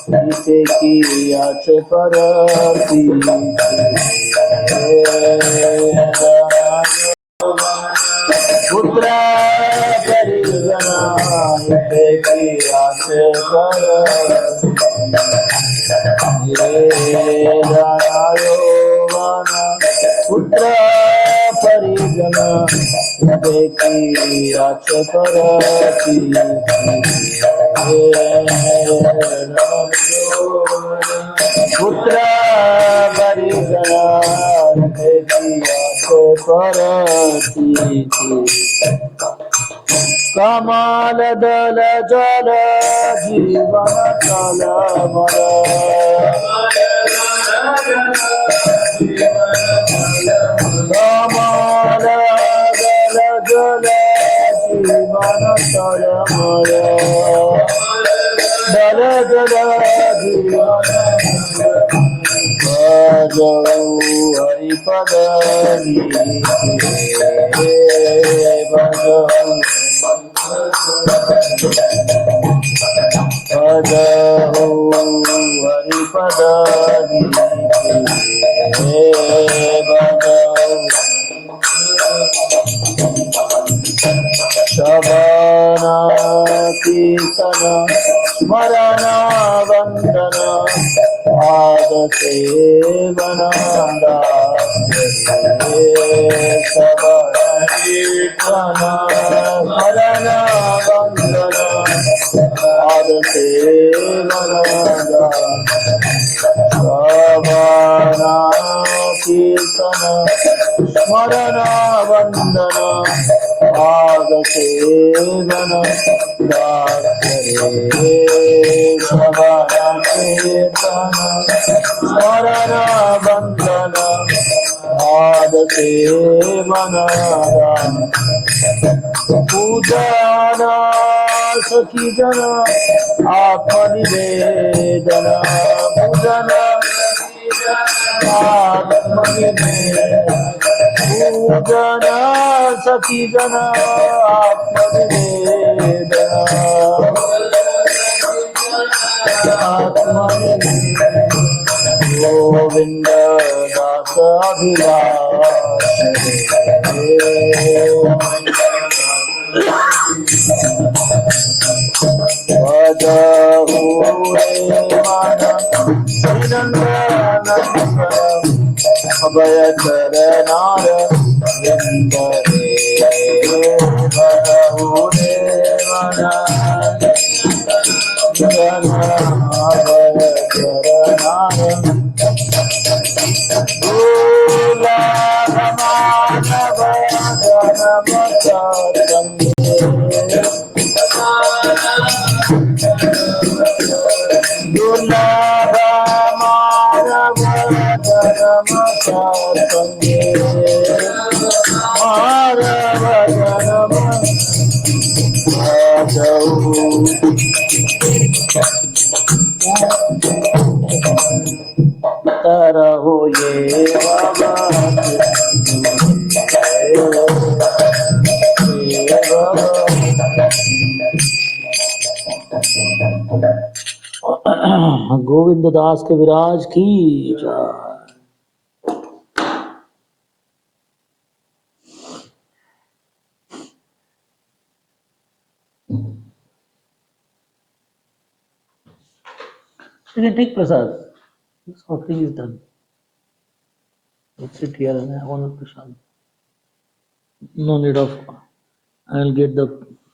जिसे किया परती पुत्र परिगणा जिसे किया पुत्र परिगणा जिसे किया परती पुत्र परिगणा परती कमल दल जल जीवन कल मल कमल दल जल जीवन कल मल दल जल जीवन हरिपद हरिपद श्रवण कीर्तन स्मरण वंदन पाद सेवन श्रवण कीर्तन स्मरण वंदन पाद सेवन श्रवण कीर्तन स्मरण वंदन पाद सेवन श्रवण कीर्तन स्मरण वंदन पाद सेवन पूजन सखी जन आत्मनिवेदन पूजन पूजन सखी जन आत्मनिवेदन गोविंद दास अभिलाष भजहु रे मन अभय चरणार विंद भजहु रे मन अभय चरणार मानव जन्म दुर्लभ मानव जन्म संगे मानव जन्म तरहो ये बाबा गोविंद दास के विराज की जय। You can take prasad. This offering is done. Let's sit here and have one prasad. No need of. I'll get the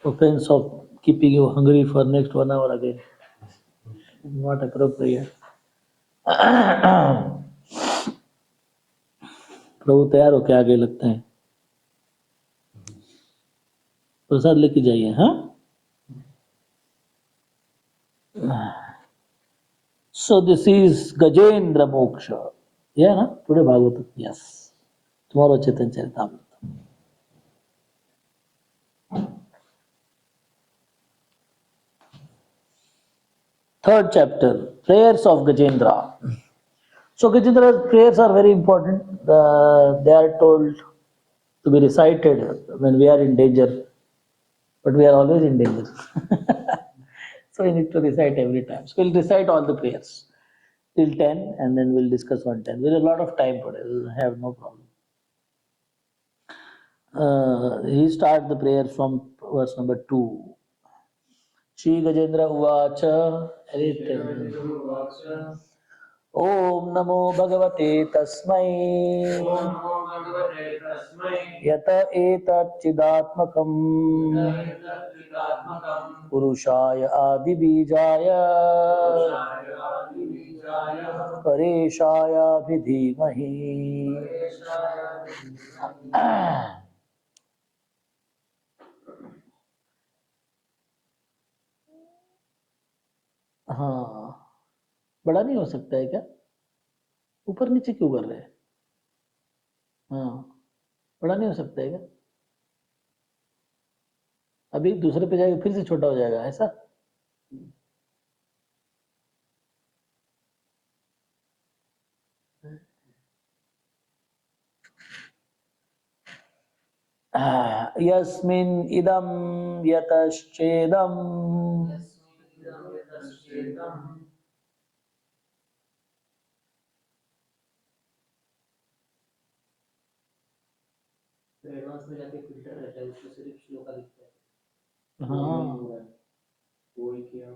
offense of keeping you hungry for next 1 hour again. Not appropriate. प्रभु तैयार होके आगे लगते हैं। प्रसाद लेके जाइए, हाँ। So this is Gajendra Moksha. Yeah, na? Today Bhagavatam. Yes. Tomorrow Chaitanya Charitamrita. Third chapter, prayers of Gajendra. So Gajendra's prayers are very important. They are told to be recited when we are in danger, but we are always in danger. So we need to recite every time. So we'll recite all the prayers till 10 and then we'll discuss on 10. We'll have a lot of time today. We'll have no problem. He starts the prayer from verse number 2. Shri Gajendra Uvacha. Om Namo Bhagavate Tasmai Yata Etat Chidatmakam Purushaya Adibijaya Pareshaya Vidhimahi. हाँ, बड़ा नहीं हो सकता है क्या? ऊपर नीचे क्यों कर रहे हैं? हाँ, बड़ा नहीं हो सकता है क्या? अभी दूसरे पे जाएगा फिर से छोटा हो जाएगा, ऐसा? यस्मिन् इदं यतश्चेदं एडवांस में जाके फिल्टर रहता है, उसको सिर्फ श्लोका दिखता है। हाँ, कोई किया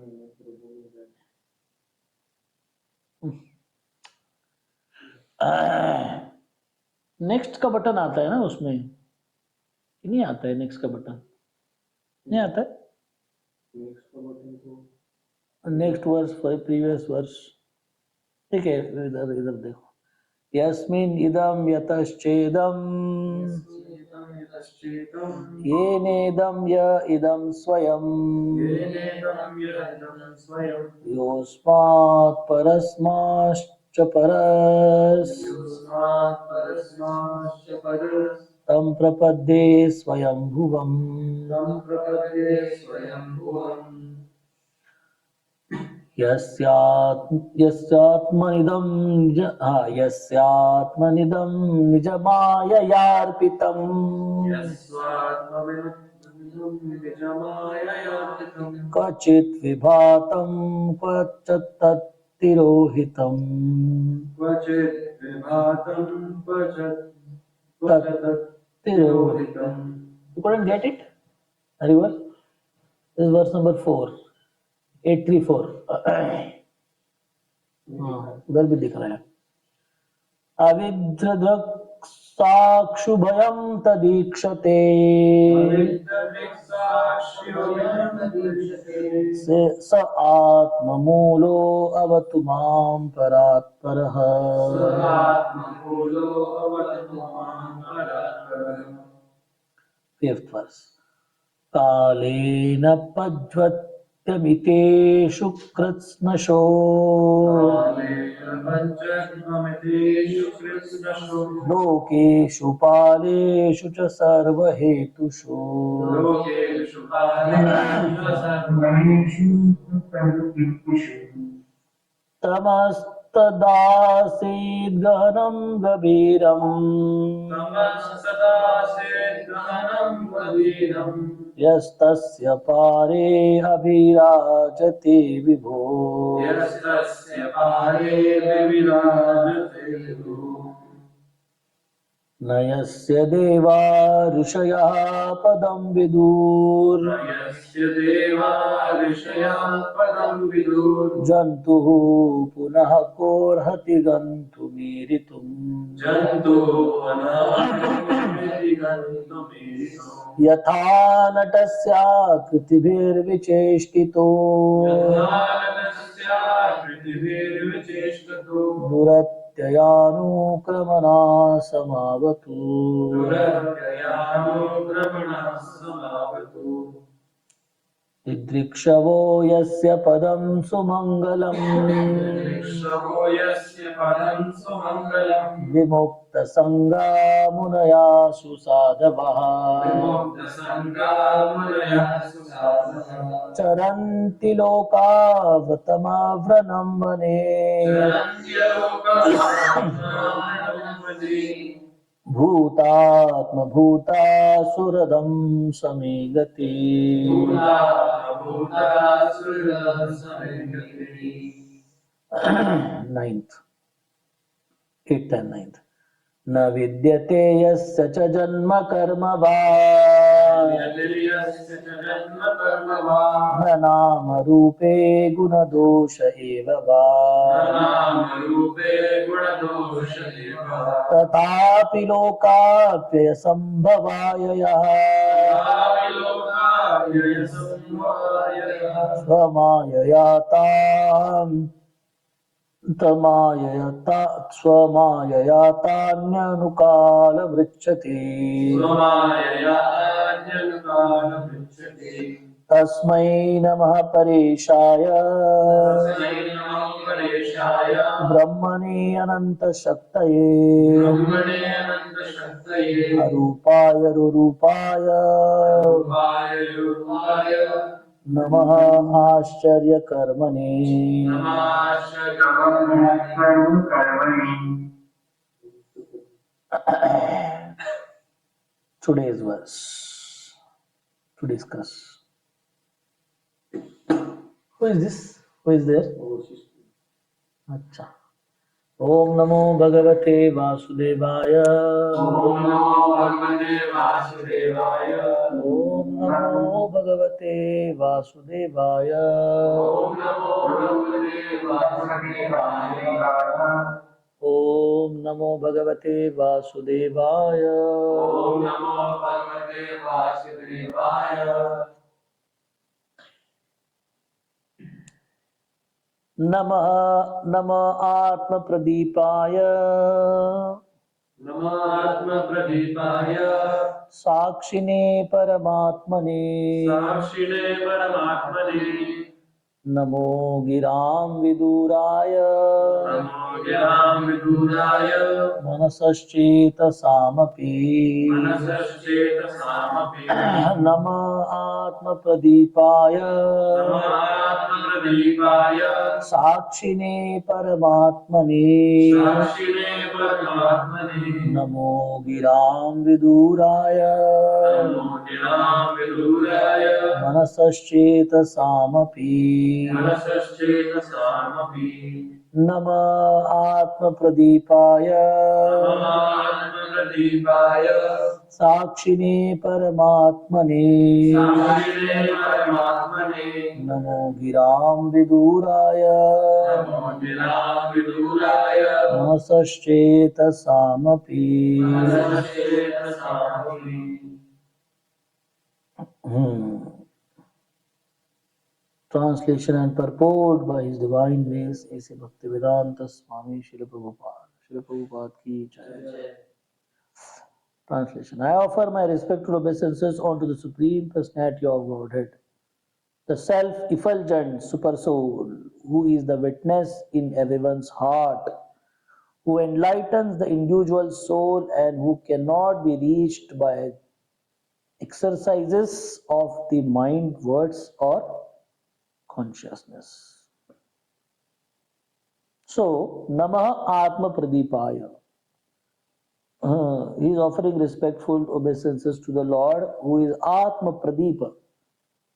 नेक्स्ट का बटन आता है ना उसमें, नहीं आता है नेक्स्ट का बटन, नहीं आता है नेक्स्ट का बटन तो नेक्स्ट वर्स प्रीवियस वर्स, ठीक है, इधर इधर देखो, यस्मिन् इदं यतश्चेदं येनेदं य इदं स्वयं योऽस्मात् परस्माश्च परस् तं प्रपद्ये स्वयंभुवम्। यस्यात्मनिदं निजमाययार्पितम् क्वचित् विभातं क्वचित् तत्तिरोहितम्। You couldn't get it? Harival? This is verse number 4. 834. हाँ, उधर भी दिख रहा है। अविद्रदृक्साक्षुभयं तदीक्षते स आत्ममूलो अवतु मां परात्परः। Fifth verse. कालेन पज्वत्यमितेषु कृत्स्नशो लोकेषु पालेषु च सर्वहेतुषु तमस्तदासीद्गहनं गभीरम् यस्तस्य पारे अभिराजते विभो। न यस्य देवा ऋषयः पदं विदुर् जन्तुः पुनः कोऽर्हति गन्तुमीरितुम्। यथा नटस्याकृतिभिर्विचेष्टितो दुरत्ययानुक्रमणा समावतु दिदृक्षवो यस्य पदं सुमङ्गलम् विमुक्तसङ्गा मुनया सुसाधवः चरन्ति लोकावतमाव्रणं वने भूतात्मभूता सुहृदं समे गति ninth, 8th and 9th. न विद्यते यस्य च जन्म कर्म वा न नाम रूपे गुणदोष एव वा तथापि लोकाप्ययसम्भवाय यः स्वमायया स्वमायया तान्यनुकालमृच्छति तस्मै नमः परेशाय ब्रह्मणे अनन्तशक्तये अरूपाय रुरूपाय नमः आश्चर्यकर्मणे Today's verse to discuss. Who is this? Who is there? Acha. Om Namo Bhagavate Vasudevaya. Om Namo Bhagavate Vasudevaya. Om Namo Bhagavate Vasudevaya. Om Namo Bhagavate Vasudevaya. Om Namo Bhagavate Vasudevaya. Om Namo Bhagavate Vasudevaya. नमः नमः आत्मप्रदीपाय नमः आत्मप्रदीपाय साक्षिणे परमात्मने साक्षिणे परमात्मने नमो गिरां विदुराय नमो गिरां विदुराय मनसश्चेतसामपि मनसश्चेतसामपि नमः आत्मप्रदीपाय नमः आत्मप्रदीपाय साक्षिणे परमात्मने साक्षिणे परमात्मने नमो गिरां विदुराय नमो गिरां विदुराय मनसश्चेतसामपि मनसश्चेतसामपि नमः आत्मप्रदीपाय नमः आत्मप्रदीपाय साक्षिणे परमात्मने साक्षिणे परमात्मने नमो गिरां विदुराय नमो गिरां विदुराय मनसश्चेतसामपि मनसश्चेतसामपि Translation and purport by His Divine Grace A.C. Bhaktivedanta Swami Srila Prabhupada. Srila Prabhupada ki jai. Translation. I offer my respectful obeisances unto the Supreme Personality of Godhead, the self-effulgent Supersoul, who is the witness in everyone's heart, who enlightens the individual soul and who cannot be reached by exercises of the mind, words, or consciousness. So, Namah Atma Pradipaya. He is offering respectful obeisances to the Lord, who is Atma Pradipa.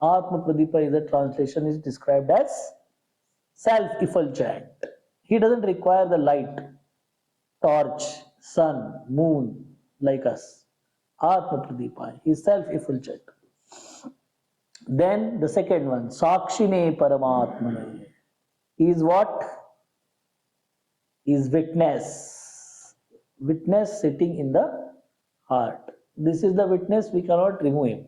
Atma Pradipa is a translation, is described as self-effulgent. He doesn't require the light, torch, sun, moon like us. Atma Pradipa. He is self-effulgent. Then the second one, Sakshine Paramatmane. He is what? He is witness. Witness sitting in the heart. This is the witness, we cannot remove him.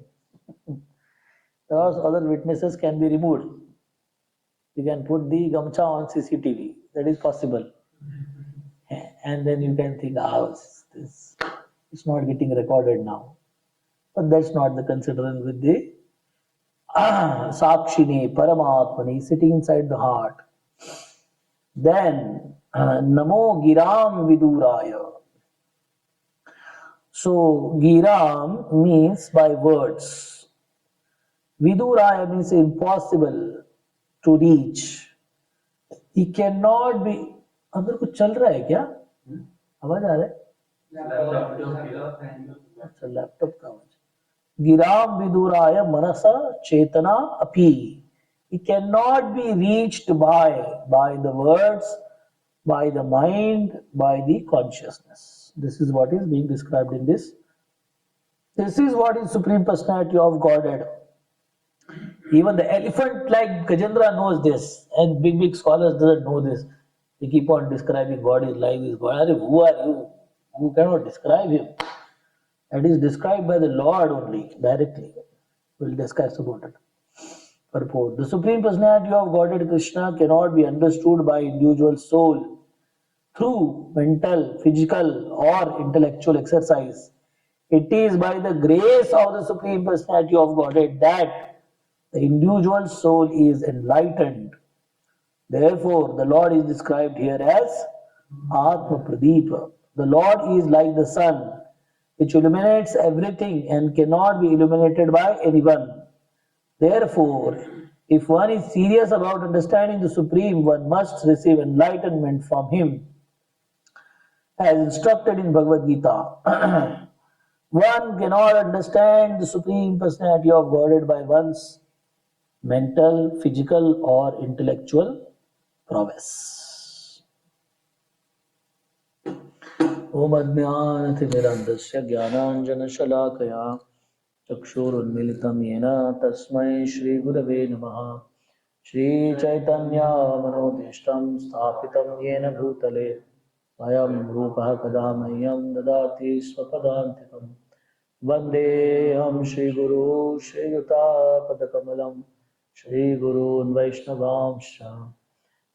Because other witnesses can be removed. You can put the gamcha on CCTV. That is possible. And then you can think, it's not getting recorded now. But that's not the consideration with the Sakshini, Paramatmani, sitting inside the heart. Then, Namo Giram Viduraya. So, Giram means by words. Viduraya means impossible to reach. He cannot be. अंदर कुछ चल रहा है क्या? आवाज आ रहा है? अच्छा, लैपटॉप का आवाज. गिराम विदुराय मनसा चेतना अपि. He cannot be reached by the words, by the mind, by the consciousness. This is what is being described in this. This is what is Supreme Personality of Godhead. Even the elephant like Gajendra knows this, and big scholars doesn't know this. They keep on describing God is like this. God, who are you? You cannot describe him. That is described by the Lord only, directly. We'll discuss about it. Purport. The Supreme Personality of Godhead Krishna cannot be understood by individual soul through mental, physical, or intellectual exercise. It is by the grace of the Supreme Personality of Godhead that the individual soul is enlightened. Therefore, the Lord is described here as Atma Pradeepa. The Lord is like the sun, which illuminates everything and cannot be illuminated by anyone. Therefore, if one is serious about understanding the Supreme, one must receive enlightenment from Him, as instructed in Bhagavad Gita. One cannot understand the Supreme Personality of Godhead by one's mental, physical, or intellectual prowess. Om Ajnanathimidandasya Jnananjanashalakaya Chakshurunmilitam Yena Tasmai Shri Gurave Namaha. Shri Chaitanya Manodishtam Sthapitam Yena Bhutale Swayam Rupaha Kadamahyam Dadati Swapadantikam Vandeham Shri Guru Shri Yuta Padakamalam Shri Gurun Vaishnavamsha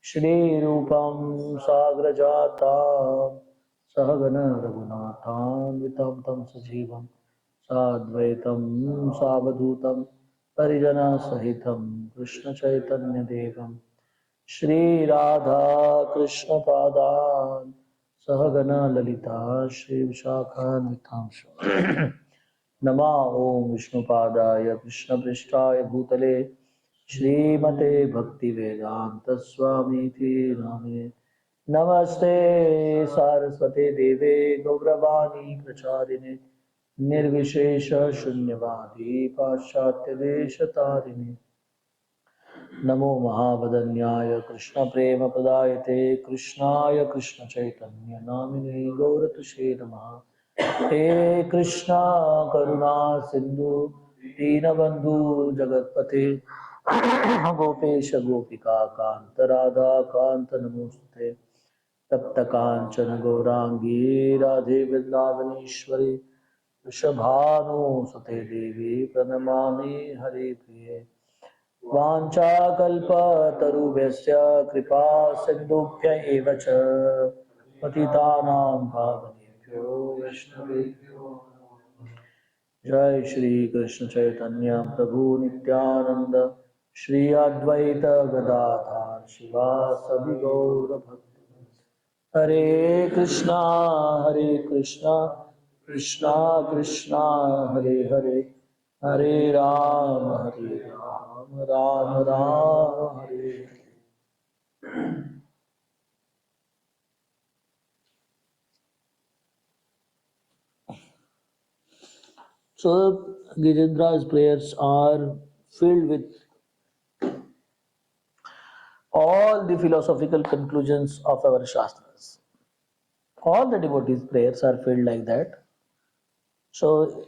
Shri Rupam Sagrajata Sahagana Raghunathan Vitam Tam Sajivam Sadvaitam Savadhutam Parijana Sahitam Krishna Chaitanya Devam Shri Radha Krishna Padan Sahagana Lalita Shri Vishakhan Vitamsha Nama Om Vishnu Padaya Krishna Prishtaya Bhutale Shrimate Bhakti Vedanta Swami Name Namaste Saraswate Deve Gauravani Pracharine Nirvishesha Shunyavadi Paschatya Deshatarine Namo Mahavadanyaya Krishna Prema Pradayate Krishnaya Krishna Chaitanya Namine Gauratushe Namaha He Krishna Karuna Sindhu Dinabandhu Jagatpate Gopesha Gopika Kanta Radha Kanta Namostate Tapta Kanchana Gaurangi Radhe Vrindavaneshwari Vrishabhanu Sate Devi Pranamami Hare Priye Vanchakalpatarubhyasya kripa sindhubhya eva cha patitanam pavanebhyo vaishnavebhyo. Jai Shri Krishna Chaitanya Prabhu Nityananda Shri Advaita Gadadhar Shivasadi Gaura Bhakta. Hare Krishna Krishna Krishna Hare Hare Hare Ram Ram Ram Hare Hare. So Gijendra's prayers are filled with all the philosophical conclusions of our Shastras. All the devotees' prayers are filled like that. So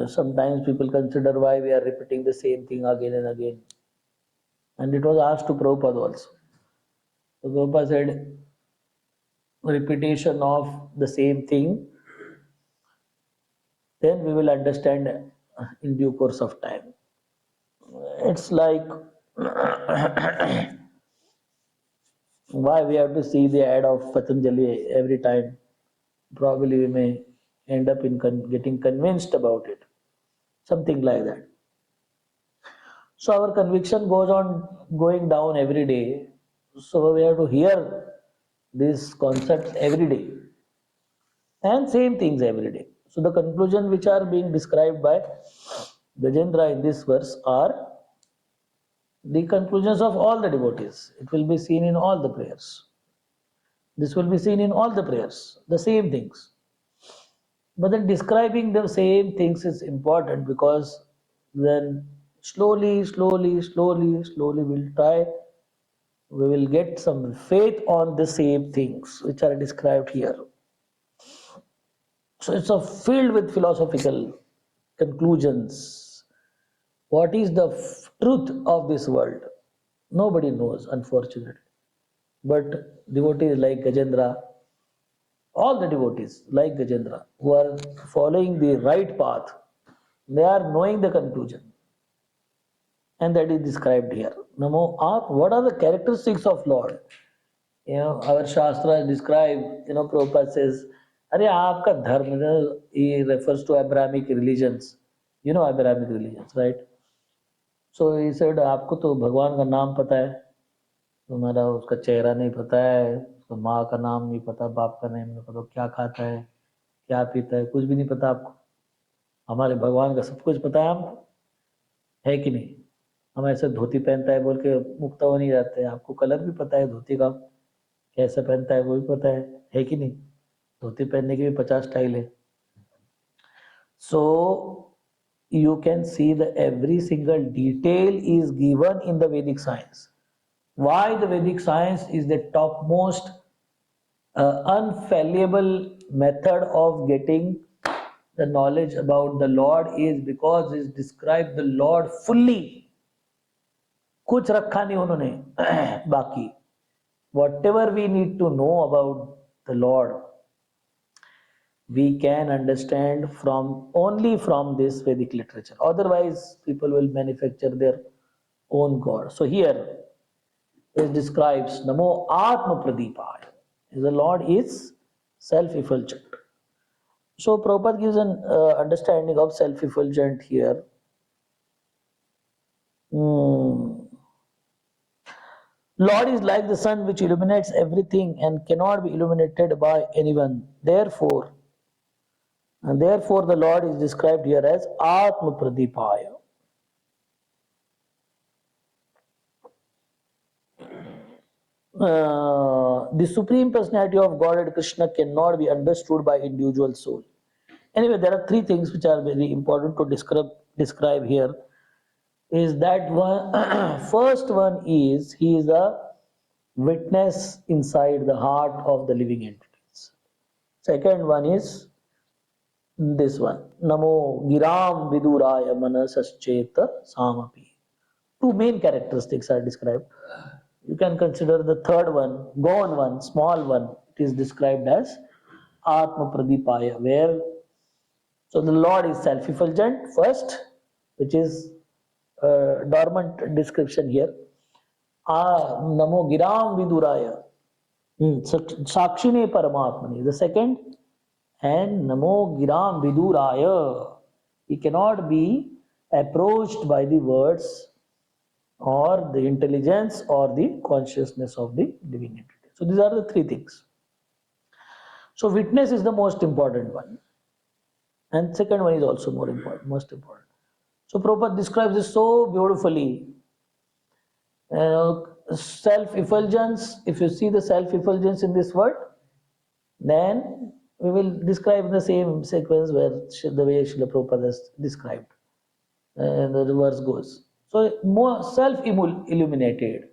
sometimes people consider why we are repeating the same thing again and again. And it was asked to Prabhupada also. So Prabhupada said, repetition of the same thing, then we will understand in due course of time. It's like Why we have to see the ad of Patanjali every time? Probably we may end up in getting convinced about it. Something like that. So our conviction goes on going down every day. So we have to hear these concepts every day and same things every day. So the conclusion which are being described by Gajendra in this verse are the conclusions of all the devotees. It will be seen in all the prayers. This will be seen in all the prayers, the same things. But then describing the same things is important because then slowly we will get some faith on the same things which are described here. So it's a filled with philosophical conclusions. What is the truth of this world? Nobody knows, unfortunately. But devotees like Gajendra, all the devotees like Gajendra, who are following the right path, they are knowing the conclusion. And that is described here. Namo Aap, what are the characteristics of Lord? Our Shastra describe, Prabhupada says, Are aapka dharma, he refers to Abrahamic religions. You know Abrahamic religions, right? So he said, आपको तो भगवान का नाम पता है, तुम्हारा उसका चेहरा नहीं पता है, उसका माँ का नाम नहीं पता, बाप का नाम नहीं पता, क्या खाता है, क्या पीता है, कुछ भी नहीं पता आपको. हमारे भगवान का सब कुछ पता है हमको, है कि नहीं? हम ऐसे धोती पहनता है बोल के मुक्ता हो नहीं जाते हैं. आपको कलर भी पता है धोती का, कैसे पहनता है वो भी पता है कि नहीं? धोती पहनने की भी 50 स्टाइल है. So you can see that every single detail is given in the Vedic science. Why the Vedic science is the topmost unfallible method of getting the knowledge about the Lord is because it describes the Lord fully. कुछ रखा नहीं उन्होंने बाकी. Whatever we need to know about the Lord, we can understand only from this Vedic literature. Otherwise, people will manufacture their own God. So here it describes Namo Atma Pradipaya. The Lord is self-effulgent. So Prabhupada gives an understanding of self-effulgent here. Lord is like the sun which illuminates everything and cannot be illuminated by anyone. Therefore, the Lord is described here as Atma Pradipaya. The Supreme Personality of Godhead Krishna cannot be understood by individual soul. Anyway, there are three things which are very important to describe here. Is that one? First one is he is a witness inside the heart of the living entities. Second one is this one. Namo Giram Viduraya Manasascheta Samapi. Two main characteristics are described. You can consider the third one, gone one, small one. It is described as Atma Pradipaya, where so the Lord is self-effulgent first, which is dormant description here. Namo Giram Viduraya, Sakshine Paramatmani. The second, and Namo Giram Viduraya. He cannot be approached by the words or the intelligence or the consciousness of the living entity. So these are the three things. So witness is the most important one. And second one is also most important. So Prabhupada describes this so beautifully. Self-effulgence, if you see the self-effulgence in this word, then we will describe the same sequence where the way Srila Prabhupada has described. The verse goes. So more self-illuminated.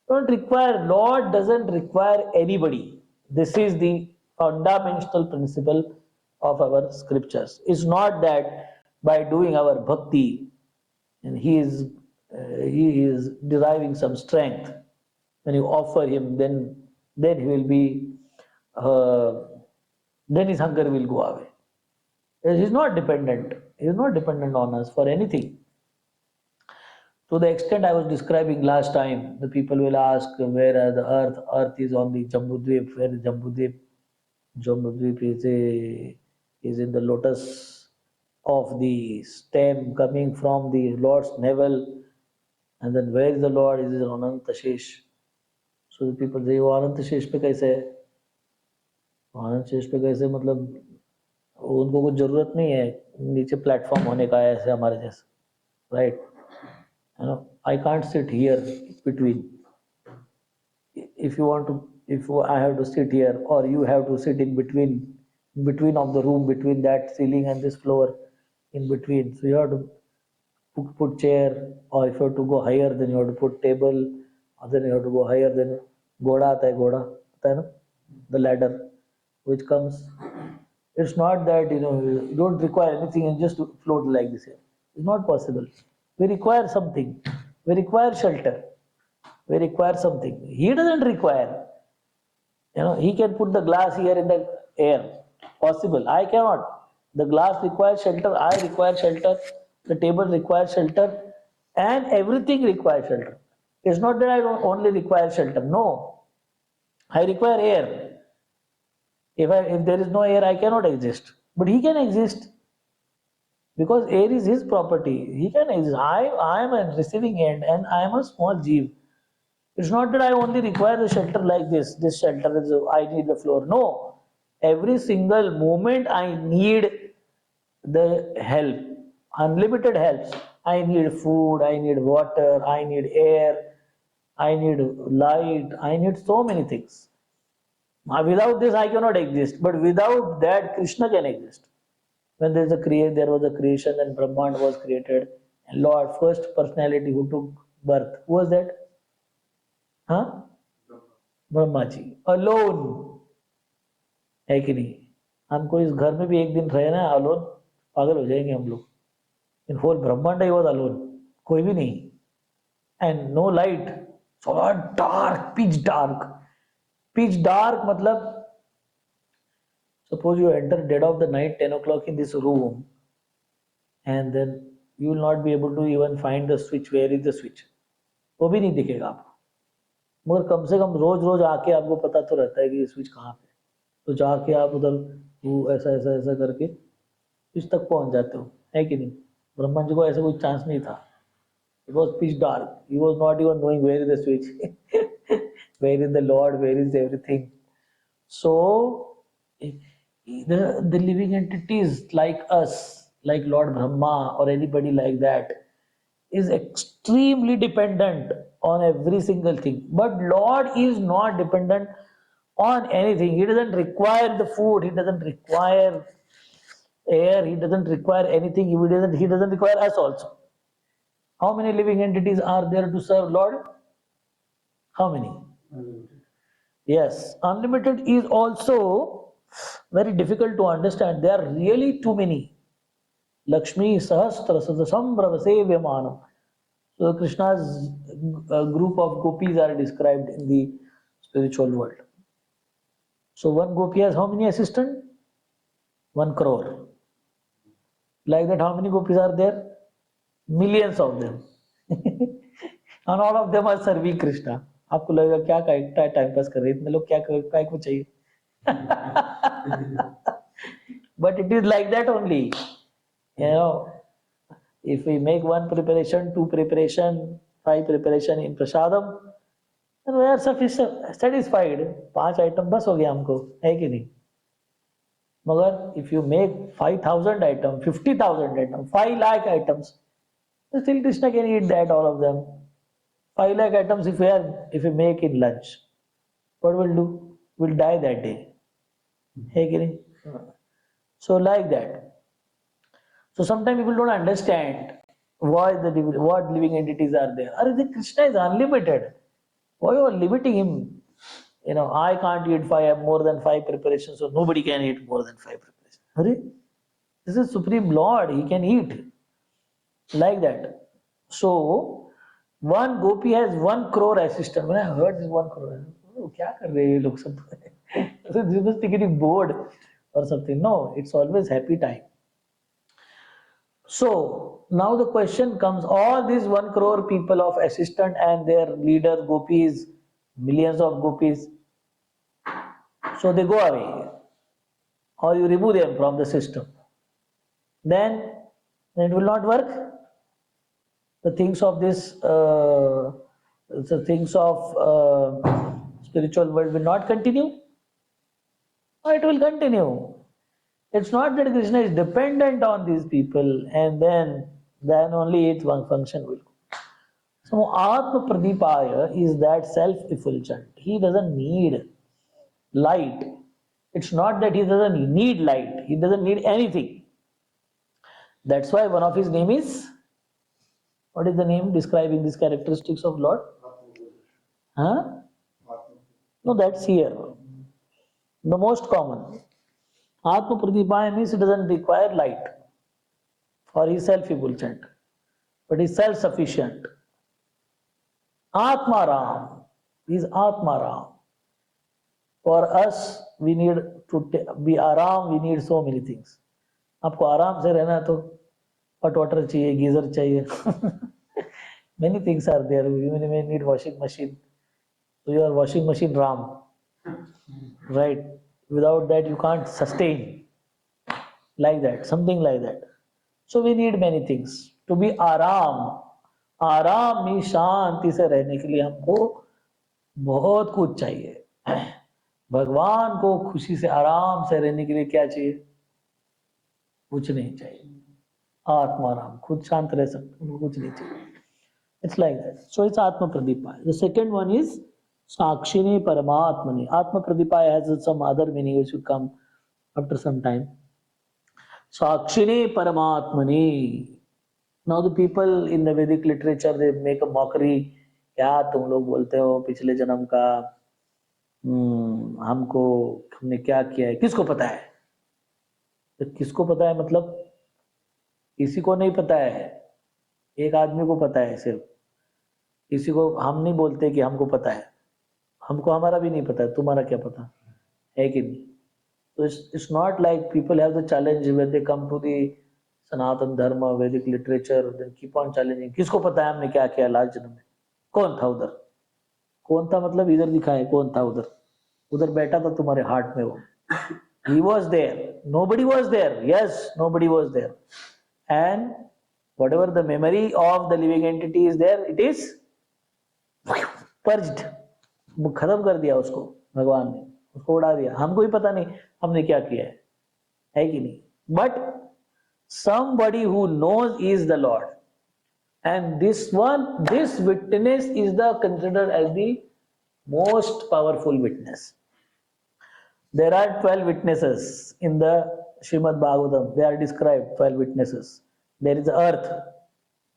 Lord doesn't require anybody. This is the fundamental principle of our scriptures. It's not that by doing our bhakti, and he is deriving some strength. When you offer him, then he will be, then his hunger will go away. He is not dependent. He is not dependent on us for anything. To the extent I was describing last time, the people will ask where are the earth? Earth is on the Jambudvip. Where is Jambudvip? Jambudvip is in the lotus of the stem coming from the Lord's navel. And then where is the Lord? Is on Anantashesh. So the people say, वो अनंत पे कैसे है? अनंत पे कैसे मतलब उनको कुछ जरूरत नहीं है नीचे प्लेटफॉर्म होने का ऐसे हमारे जैसे, right? I can't sit here between. If you want to, if I have to sit here, or you have to sit in between of the room, between that ceiling and this floor, in between. So you have to put chair, or if you have to go higher, then you have to put table, or then you have to go higher. Then goda आता है ना, the ladder, which comes. It's not that you don't require anything and just float like this here. It's not possible. We require something. We require shelter. We require something. He doesn't require. He can put the glass here in the air. Possible. I cannot. The glass requires shelter. I require shelter. The table requires shelter. And everything requires shelter. It's not that I don't only require shelter. No. I require air. If there is no air, I cannot exist. But he can exist. Because air is his property. He can exist. I am a receiving end and I am a small jeev. It's not that I only require the shelter like this. This shelter is, I need the floor. No. Every single moment I need the help. Unlimited helps. I need food, I need water, I need air, I need light, I need so many things. Without this, I cannot exist. But without that, Krishna can exist. When there was a creation and Brahman was created. And Lord, first personality who took birth, who was that? Huh? Brahma ji alone है कि नहीं? हमको इस घर में भी एक दिन रहे ना अलोन, पागल हो जाएंगे हम लोग. इन होल ब्रह्मांड ही वॉज अलोन, कोई भी नहीं. And no light, so dark, pitch dark मतलब suppose you enter dead of the night 10 o'clock in this room and then you will not be able to even find the switch. Where is the switch? वो भी नहीं दिखेगा आपको. मगर कम से कम रोज रोज आके आपको पता तो रहता है कि ये स्विच कहाँ पे. तो जाके आप उधर वो ऐसा ऐसा ऐसा करके स्विच तक पहुंच जाते हो, है कि नहीं? ब्रह्मा जी को ऐसा कोई चांस नहीं था. It was pitch dark. He was not even knowing where is the switch, where is the Lord, where is everything. So the living entities like us, like Lord Brahma or anybody like that, is extremely dependent on every single thing. But Lord is not dependent on anything. He doesn't require the food, he doesn't require air, he doesn't require anything, he doesn't require us also. How many living entities are there to serve Lord? How many? Unlimited. Yes, unlimited is also very difficult to understand. There are really too many. Lakshmi Sahasra Sadasambhrava Sevyamanam. So Krishna's group of gopis are described in the spiritual world. So one gopi has how many assistants? 1 crore. Like that, how many gopis are there? Millions of them. And all of them are serving Krishna. आपको लगेगा क्या time pass कर रहे हैं इतने लोग, क्या को चाहिए? But it is like that only. If we make 1 preparation, 2 preparation, 5 preparation in prasadam, then we are satisfied. 5 item बस हो गया हमको, है कि नहीं? मगर if you make 5,000 items, 50,000 items, 5 lakh items, still Krishna can eat that, all of them. 5 lakh items if we make in lunch, what we'll do? We'll die that day. Hey, Giri? So like that. So sometimes people don't understand what living entities are there. Krishna is unlimited. Why you are limiting him? I can't eat more than 5 preparations, so nobody can eat more than 5 preparations. This is Supreme Lord, he can eat. Like that. So, 1 gopi has 1 crore assistant. When I heard this 1 crore, क्या कर रहे हैं ये लोग सब? So this must be getting bored or something. No, it's always happy time. So now the question comes, all these 1 crore people of assistant and their leaders, gopis, millions of gopis, so they go away or you remove them from the system, then it will not work. The things of the things of spiritual world will not continue, or it will continue. It's not that Krishna is dependent on these people and then only its one function will go. So Atma Pradipaya is that self-effulgent. He doesn't need light. It's not that he doesn't need light. He doesn't need anything. That's why one of his name is, what is the name describing these characteristics of Lord? Huh? No, that's here. The most common. Atma Pradipaya means it doesn't require light, or he is self-effulgent, but he is self-sufficient. Atma Ram is Atma Ram. For us, we need to be aram, we need so many things. आपको आराम से रहना है तो hot water चाहिए, geyser चाहिए. Many things are there. You may need washing machine. So your washing machine Ram, right? Without that you can't sustain. Like that, something like that. So we need many things to be आराम. आराम में शांति से रहने के लिए हमको बहुत कुछ चाहिए. भगवान को खुशी से आराम से रहने के लिए क्या चाहिए? कुछ नहीं चाहिए. आत्माराम, खुद शांत रह सकते, उनको कुछ नहीं चाहिए. It's like that. So it's Atma Pradipaya. The second one is Sakshini Paramatmani. Atma Pradipaya has some other meaning which will come after some time. Sakshini Paramatmani. Now the people in the Vedic literature, they make a mockery. क्या तुम लोग बोलते हो पिछले जन्म का, हमको, हमने क्या किया है, किसको पता है? तो किसको पता है मतलब किसी को नहीं पता है, एक आदमी को पता है सिर्फ. किसी को हम नहीं बोलते कि हमको पता है, हमको हमारा भी नहीं पता है, तुम्हारा क्या पता है कि नहीं. So it's not like people have the challenge when they come to the Sanatan Dharma, Vedic literature, then keep on challenging. किसको पता है हमने क्या किया लास्ट जन्म में? कौन था उधर? कौन था मतलब इधर दिखा है, कौन था उधर? उधर बैठा था तुम्हारे हार्ट में वो. He was there. Nobody was there. Yes, nobody was there. And whatever the memory of the living entity is there, it is purged. खत्म कर दिया उसको भगवान ने, उसको उड़ा दिया. हमको भी पता नहीं हमने क्या किया है कि नहीं. But somebody who knows is the Lord, and this witness is considered as the most powerful witness. There are 12 witnesses in the Srimad Bhagavatam. They are described 12 witnesses. There is earth,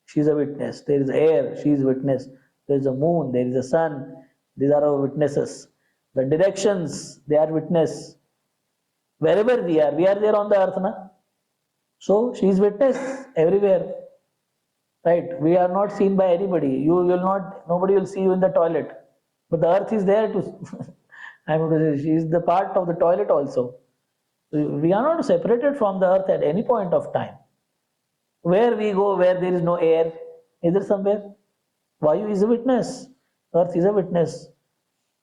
she is a witness. There is air, she is a witness. There is a moon, there is a sun. These are our witnesses. The directions, they are witness. Wherever we are there on the earth, na? So she is witness everywhere, right? We are not seen by anybody. Nobody will see you in the toilet, but the earth is there to. She is the part of the toilet also. We are not separated from the earth at any point of time. Where we go, where there is no air, is there somewhere? Vayu is a witness. Earth is a witness.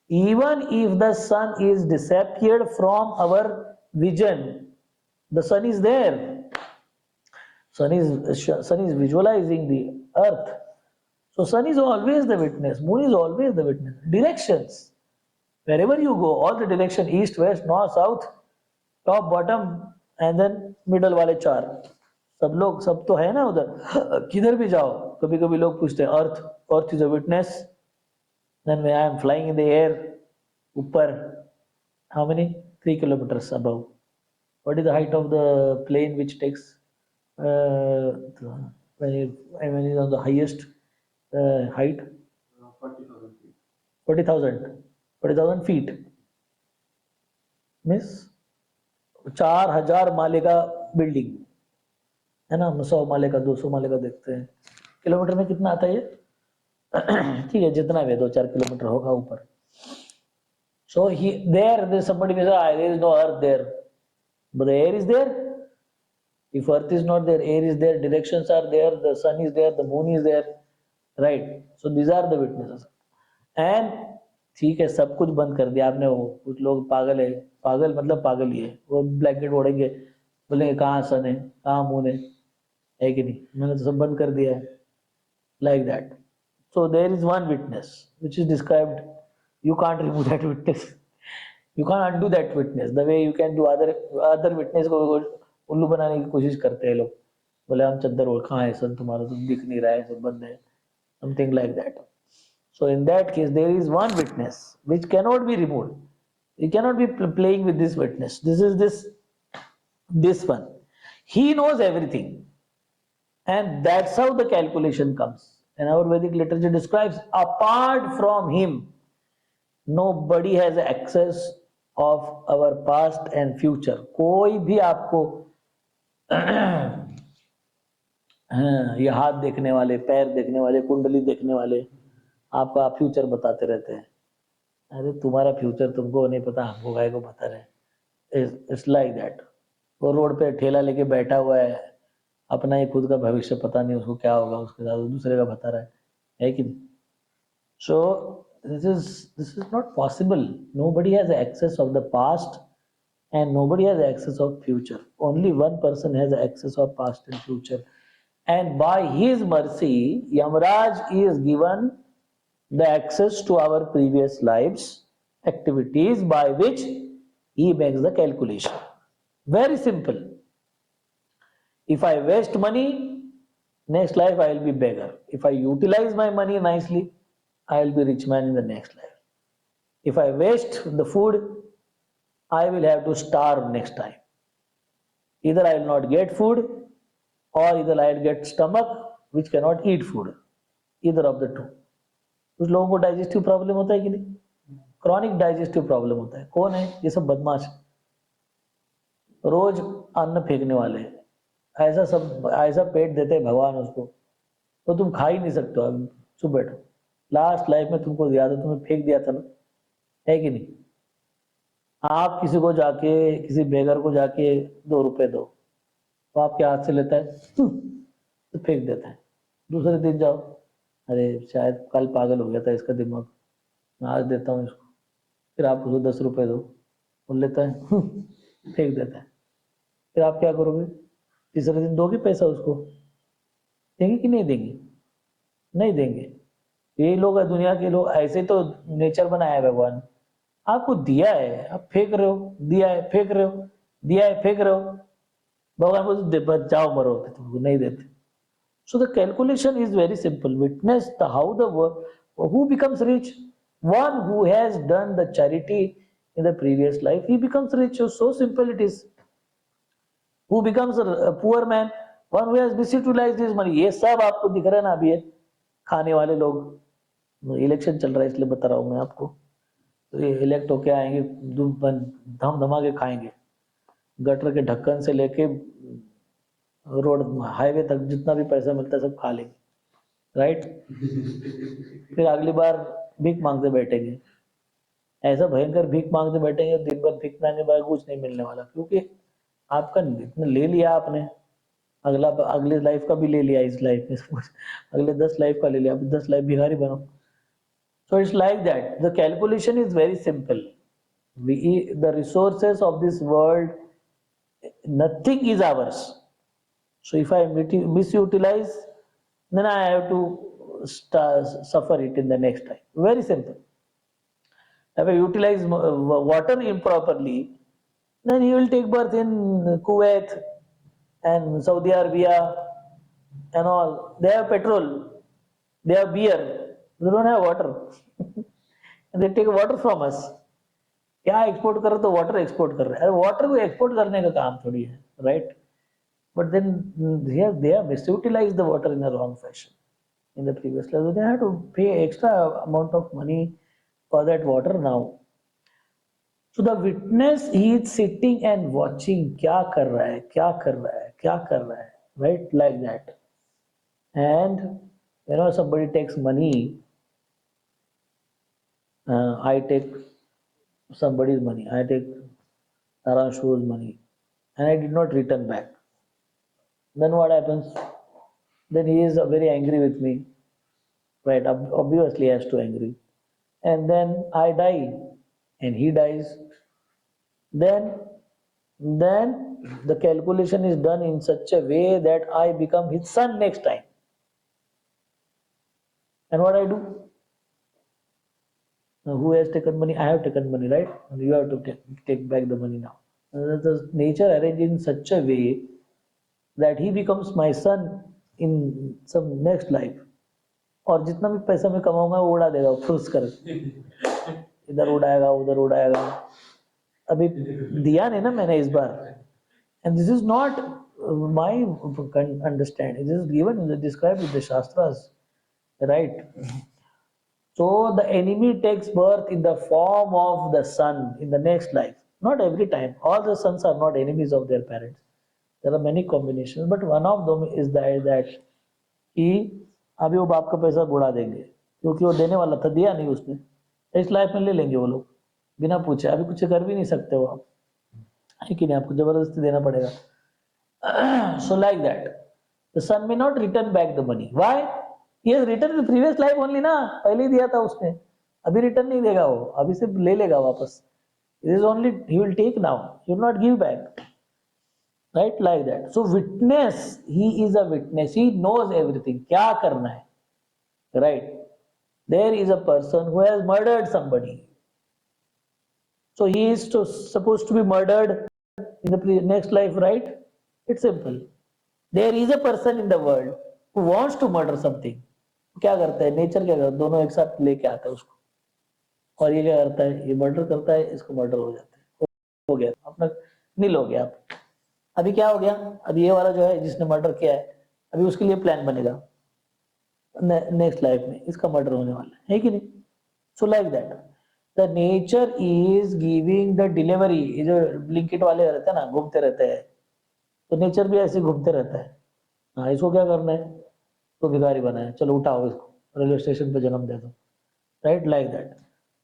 Even if the sun is disappeared from our vision, the sun is there. Sun is visualizing the earth. So sun is always the witness. Moon is always the witness. Directions. Wherever you go, all the direction, east, west, north, south, top, bottom, and then middle वाले चार, सब तो है ना उधर. किधर भी जाओ, कभी कभी लोग पूछते हैं earth is a witness. Then when I am flying in the air, ऊपर, how many? 3 kilometers above. What is the height of the plane which takes when it is on the highest height? 40,000 feet. Means 4,000 माले का building है ना, 100 माले का, 200 माले का देखते हैं. Kilometre में कितना आता है ये? ठीक है, जितना भी 2-4 किलोमीटर होगा ऊपर. So there somebody will say, there is no earth there, but the air is there. If earth is not there, air is there, directions are there, the sun is there, the moon is there, right? So these are the witnesses. And ठीक है, सब कुछ बंद कर दिया आपने। वो कुछ लोग पागल है, पागल मतलब पागल ही है, वो ब्लैंकेट ओढ़ेंगे, बोलेंगे कहाँ सन है, कहाँ मून है कि नहीं, मैंने तो सब बंद कर दिया है, like that. So there is one witness which is described. You can't remove that witness. You can't undo that witness. The way you can do other witness को उल्लू बनाने की कोशिश करते हैं लोग, बोले हम चद्दर ओढ़, कहाँ है सन तुम्हारा, तुम दिख नहीं रहा है, सब बंद है, something like that. So in that case, there is one witness which cannot be removed. You cannot be playing with this witness. This one. He knows everything, and that's how the calculation comes. And our Vedic literature describes, apart from him, nobody has access of our past and future. कोई भी आपको ये हाथ देखने वाले, पैर देखने वाले, कुंडली देखने वाले आपका फ्यूचर बताते रहते हैं। अरे तुम्हारा फ्यूचर तुमको नहीं पता, हमको काहे को पता रहे। It's like that. वो रोड पे ठेला लेके बैठा हुआ है, अपना ही खुद का भविष्य पता नहीं उसको क्या होगा, उसके साथ दूसरे का बता रहा है कि नहीं? सो this is not possible. Nobody has access of the past and nobody has access of future. Only one person has access of past and future, and by his mercy Yamaraj is given the access to our previous lives activities, by which he makes the calculation. Very simple. If I waste money, next life I will be beggar. If I utilize my money nicely, I will be rich man in the next life. If I waste the food, I will have to starve next time. Either I will not get food, or either I will get stomach which cannot eat food. Either of the two. कुछ लोगों को digestive problem होता है कि नहीं? Chronic digestive problem होता है। कौन है? ये सब बदमाश, रोज अन्न फेंकने वाले, ऐसा पेट देते हैं भगवान उसको, तो तुम खा ही नहीं सकते हो। अब चुप बैठो, लास्ट लाइफ में तुमको दिया था, तुम्हें फेंक दिया था ना, है कि नहीं? आप किसी को जाके, किसी बेगर को जाके 2 रुपए दो, तो आपके हाथ से लेता है, तो फेंक देता है। दूसरे दिन जाओ, अरे शायद कल पागल हो गया था इसका दिमाग, मैं आज देता हूँ इसको। फिर आप उसको 10 रुपए दो, वो लेता है, फेंक देता है। फिर आप क्या करोगे? तीसरे दिन दोगे पैसा उसको? देंगे कि नहीं देंगे? नहीं देंगे। ये लोग, दुनिया के लोग ऐसे तो नेचर बनाया है भगवान। आपको दिया है, आप फेंक रहे हो, दिया है फेंक रहे हो, दिया है फेंक रहे हो। भगवान बोलते बस जाओ मरो, तुमको नहीं देते। So the calculation is very simple. Witness how the world, who becomes rich? One who has done the charity in the previous life, he becomes rich. So simple it is. Who becomes a poor man? One who has misutilized his money. ये सब आपको दिख रहा है ना अभी, ये खाने वाले लोग। इलेक्शन चल रहा है इसलिए बता रहा हूँ मैं आपको। तो ये इलेक्ट होके आएंगे, धम धमा के खाएंगे, गटर के ढक्कन से लेके रोड हाईवे तक जितना भी पैसा मिलता है सब खा लेंगे, राइट? फिर अगली बार भीख मांगते बैठेंगे, ऐसा भयंकर भीख मांगते बैठेंगे, दिन भर भीख मांगने के बाद कुछ नहीं मिलने वाला, क्योंकि आपका इतना ले लिया आपने, अगले लाइफ का भी ले लिया इस लाइफ में, अगले 10 लाइफ का ले लिया, अब 10 लाइफ भिखारी बनो। So it's like that. The calculation is very simple. The resources of this world, nothing is ours. So if I misutilize, then I have to suffer it in the next time. Very simple. If I utilize water improperly, then he will take birth in Kuwait and Saudi Arabia and all. They have petrol, they have beer, they don't have water. And they take water from us. क्या export कर रहे, तो water export कर रहे हैं। अरे water को export करने का काम थोड़ी है, right? But then they have misutilized the water in a wrong fashion in the previous life. So they have to pay extra amount of money for that water now. So the witness, he is sitting and watching, क्या कर रहा है, क्या कर रहा है, क्या कर रहा है, right? Like that. And somebody takes money, I take somebody's money, I take Taranshul's money, and I did not return back. then what happens? Then he is very angry with me, right? Obviously, he has to angry, and then I die, and he dies. Then, then the calculation is done in such a way that I become his son next time. And what I do? Now, who has taken money? I have taken money, right? And you have to take back the money now. The nature arranged in such a way that he becomes my son in some next life. और जितना भी पैसा मैं कमाऊंगा वो उड़ा देगा फुर्स कर, इधर उड़ाएगा उधर उड़ाएगा. अभी दिया नहीं ना मैंने इस बार. And this is not my understanding. This is given, described in the Shastras, right? So the enemy takes birth in the form of the son in the next life. Not every time. All the sons are not enemies of their parents. There are many combinations, but one of them is that कि अभी वो बाप का पैसा बुड़ा देंगे क्योंकि वो देने वाला था, दिया नहीं उसने, इस लाइफ में ले लेंगे वो लोग बिना पूछे. अभी कुछ कर भी नहीं सकते वो आप, है कि नहीं, आपको जबरदस्ती देना पड़ेगा. So like that, the son may not return back the money. Why? He has returned in the previous life only ना, पहले ही दिया था उसने, अभी रिटर्न नहीं देगा वो, अभी सिर्फ ले लेगा वापस. It is only he will take now, he will not give back, right? Like that. So witness, he is a witness, he knows everything, क्या करना है, right? There is a person who has murdered somebody, so he is supposed to be murdered in the next life, right? It's simple. There is a person in the world who wants to murder something. क्या करता है nature, क्या करता है, दोनों एक साथ लेके आता है उसको, और ये क्या करता है, ये मर्डर करता है, इसको मर्डर हो जाता है, हो गया अपना नील हो गया. अभी क्या हो गया, अभी ये वाला जो है जिसने मर्डर किया है, अभी उसके लिए प्लान बनेगा नेक्स्ट लाइफ में इसका मर्डर होने वाला है कि नहीं. So like that the nature is giving the delivery. ये जो ब्लिंकिट वाले रहते हैं ना, घूमते रहते हैं, तो नेचर भी ऐसे घूमते रहता है. हाँ, इसको क्या करना है, तो भिखारी बना है, चलो उठाओ इसको, रेलवे स्टेशन पे जन्म दे दो, राइट? Like that.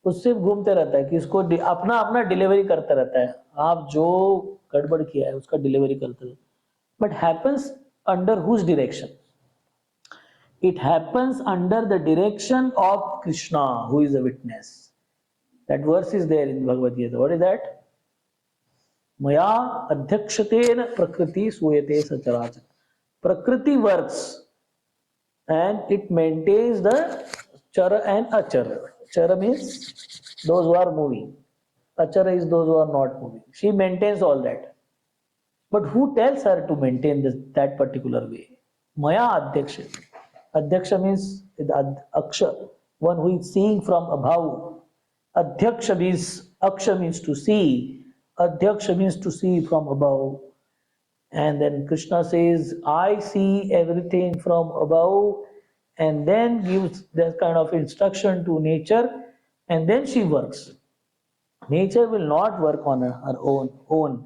तो सिर्फ घूमते रहता है कि इसको अपना अपना डिलीवरी करता रहता है. आप जो गड़बड़ किया है उसका डिलीवरी करते रहते. But happens under whose direction? It happens under the direction of Krishna, who is a witness. That verse is there in Bhagavad Gita. What is that? Maya adhyakshatena prakriti suyate sacharacha. Prakriti works and it maintains the chara and achara. Chara means those who are moving. Achara is those who are not moving. She maintains all that. But who tells her to maintain that particular way? Maya adhyakshatena. Adhyaksha means aksha, one who is seeing from above. Adhyaksha means, aksha means to see. Adhyaksha means to see from above. And then Krishna says, I see everything from above, and then gives that kind of instruction to nature, and then she works. Nature will not work on her own.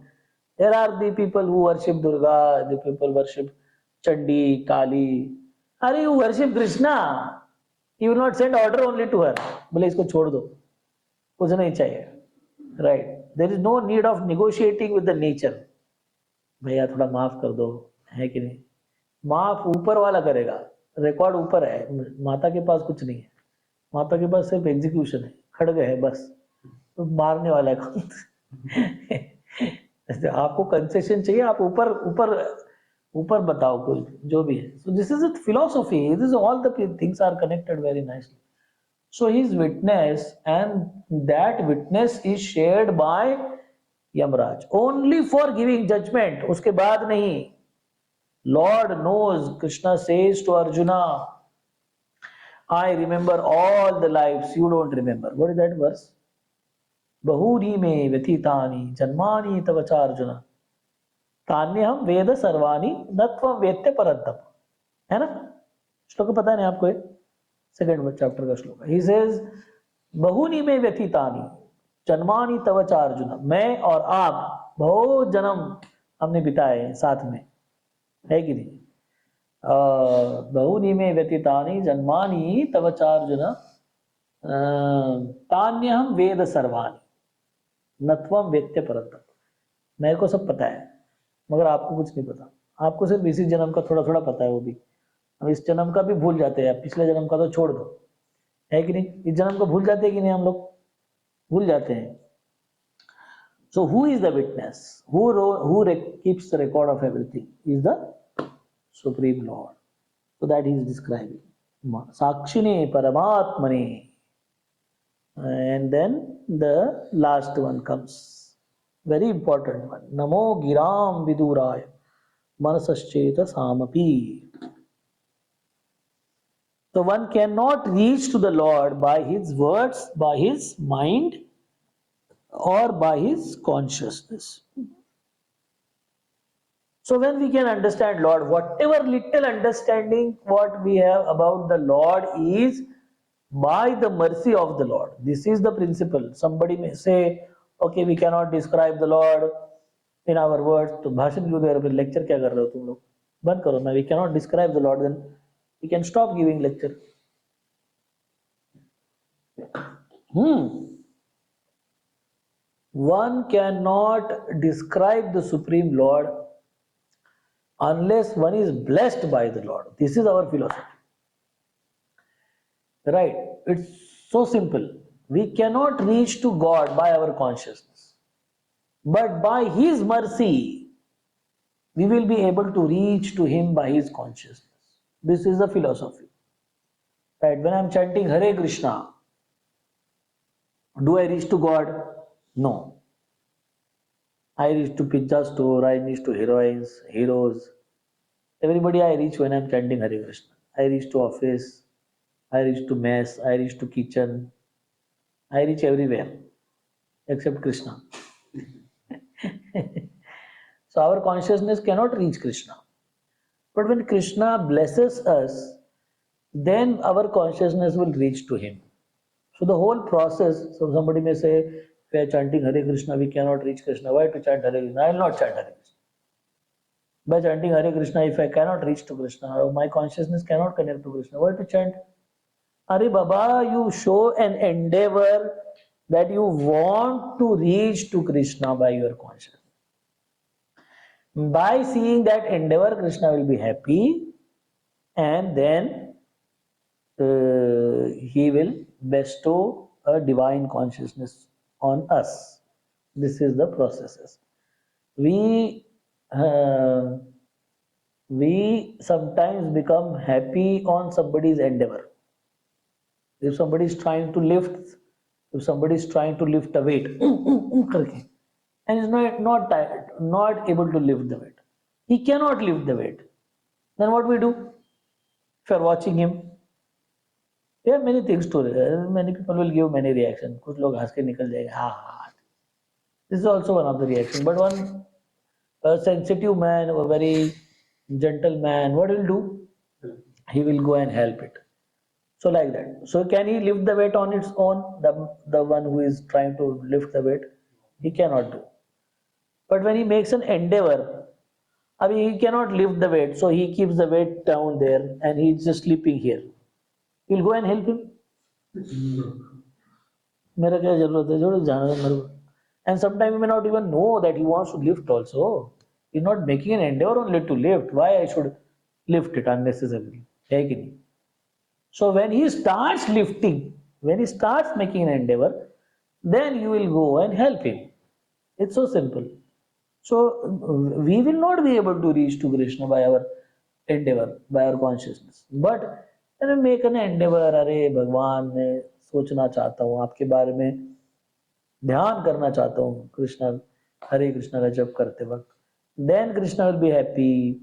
There are the people who worship Durga, the people worship Chandi, Kali. अरे you worship Krishna, you will not send order only to her, बोले इसको छोड़ दो, कुछ नहीं चाहिए, right? There is no need of negotiating with the nature. भैया थोड़ा माफ कर दो, है कि नहीं? माफ ऊपर वाला करेगा, रिकॉर्ड ऊपर है, माता के पास कुछ नहीं है. माता के पास सिर्फ एग्जीक्यूशन है, खड़ग है बस, तो मारने वाला है. आपको कंसेशन चाहिए, आप ऊपर बताओ कुछ जो भी है. So this is a philosophy. This is all the things are connected very nicely. So he is witness, and that witness is shared by Yamraj only for giving judgment. उसके बाद नहीं. Lord knows. Krishna says to Arjuna, I remember all the lives you don't remember. What is that verse? Bahuri me vyatitani janmani tavacha Arjuna. तान्यहम वेद सर्वाणी नत्वं वेत्ते परन्तप. है ना? श्लोक पता नहीं आपको? सेकंड चैप्टर का श्लोक. ही सेज बहुनी में व्यतीतानि जन्मानि तव च अर्जुन. मैं और आप बहुत जन्म हमने बिताए साथ में, है कि नहीं? बहुनी में व्यतीतानि जन्मानि तव च अर्जुन तान्यहम वेद सर्वाणी नत्वं वेत्ते परन्तप. मेरे को सब पता है मगर आपको कुछ नहीं पता. आपको सिर्फ इसी जन्म का थोड़ा थोड़ा पता है, वो भी हम इस जन्म का भी भूल जाते हैं, पिछले जन्म का तो छोड़ दो, है कि नहीं? इस जन्म को भूल जाते हैं कि नहीं? हम लोग भूल जाते हैं. So who is the witness? Keeps the record of everything? Is the Supreme Lord. So that he is describing. Sakshine Paramatmane. And then the last one comes. Very important one. Namo Giram Viduraya. Manasascheta Samapi. So one cannot reach to the Lord by his words, by his mind, or by his consciousness. So when we can understand Lord, whatever little understanding what we have about the Lord is by the mercy of the Lord. This is the principle. Somebody may say, okay, we cannot describe the Lord in our words. तो भाषण क्यों दे रहे हो? Lecture क्या कर रहे हो तुम लोग? बंद करो ना. We cannot describe the Lord, then we can stop giving lecture. One cannot describe the Supreme Lord unless one is blessed by the Lord. This is our philosophy. Right? It's so simple. We cannot reach to God by our consciousness. But by His mercy, we will be able to reach to Him by His consciousness. This is the philosophy. Right? When I'm chanting Hare Krishna, do I reach to God? No. I reach to pizza store, I reach to heroines, heroes. Everybody I reach when I'm chanting Hare Krishna. I reach to office, I reach to mess, I reach to kitchen, I reach everywhere except Krishna. So our consciousness cannot reach Krishna. But when Krishna blesses us, then our consciousness will reach to Him. So the whole process, so somebody may say, we are chanting Hare Krishna, we cannot reach Krishna. Why to chant Hare Krishna? I will not chant Hare Krishna. By chanting Hare Krishna, if I cannot reach to Krishna, my consciousness cannot connect to Krishna. Why to chant? Are Baba, you show an endeavor that you want to reach to Krishna by your consciousness. By seeing that endeavor, Krishna will be happy, and then He will bestow a divine consciousness on us. This is the processes. We sometimes become happy on somebody's endeavor. If somebody is trying to lift, a weight, and is not tired, not able to lift the weight, he cannot lift the weight. Then what we do? If you are watching him, there are many things to it. Many people will give many reactions. कुछ लोग हंस के निकल जाएंगे, हाँ. This is also one of the reactions. But one sensitive man, a very gentle man, what will do? He will go and help it. So like that. So can he lift the weight on its own? The one who is trying to lift the weight, he cannot do. But when he makes an endeavor, I mean, he cannot lift the weight, so he keeps the weight down there and he's just sleeping here. You'll go and help him. मेरा क्या जरूरत है, जोड़ो जाना मेरे को. And sometimes you may not even know that he wants to lift also. He's not making an endeavor only to lift. Why I should lift it unnecessarily? है कि नहीं? So when he starts lifting, when he starts making an endeavor, then you will go and help him. It's so simple. So we will not be able to reach to Krishna by our endeavor, by our consciousness. But when we make an endeavor, अरे भगवान मैं सोचना चाहता हूँ आपके बारे में, ध्यान करना चाहता हूँ कृष्णा, हरे कृष्णा का जप करते वक्त, then Krishna will be happy.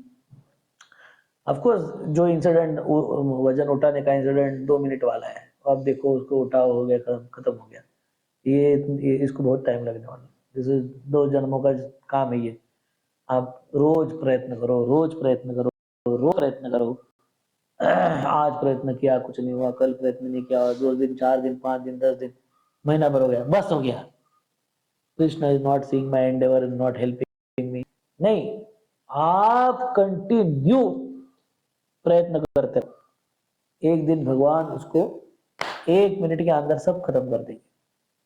Of course, जो इंसिडेंट वजन उठाने का इंसिडेंट 2 मिनट वाला है, आप देखो उसको उठा हो गया, खत्म हो गया. ये इसको बहुत टाइम लगने वाला. दिस इज 2 जन्मों का काम है ये. आप रोज प्रयत्न करो, रोज प्रयत्न करो, रोज प्रयत्न करो. आज प्रयत्न किया कुछ नहीं हुआ, कल प्रयत्न नहीं किया, 2 दिन 4 दिन 5 दिन 10 दिन महीना भर हो गया, बस हो गया. Krishna is not seeing my Endeavour and not helping me. नहीं, आप कंटिन्यू प्रयत्न करते रहो. एक दिन भगवान उसको 1 मिनट के अंदर सब खत्म कर देंगे.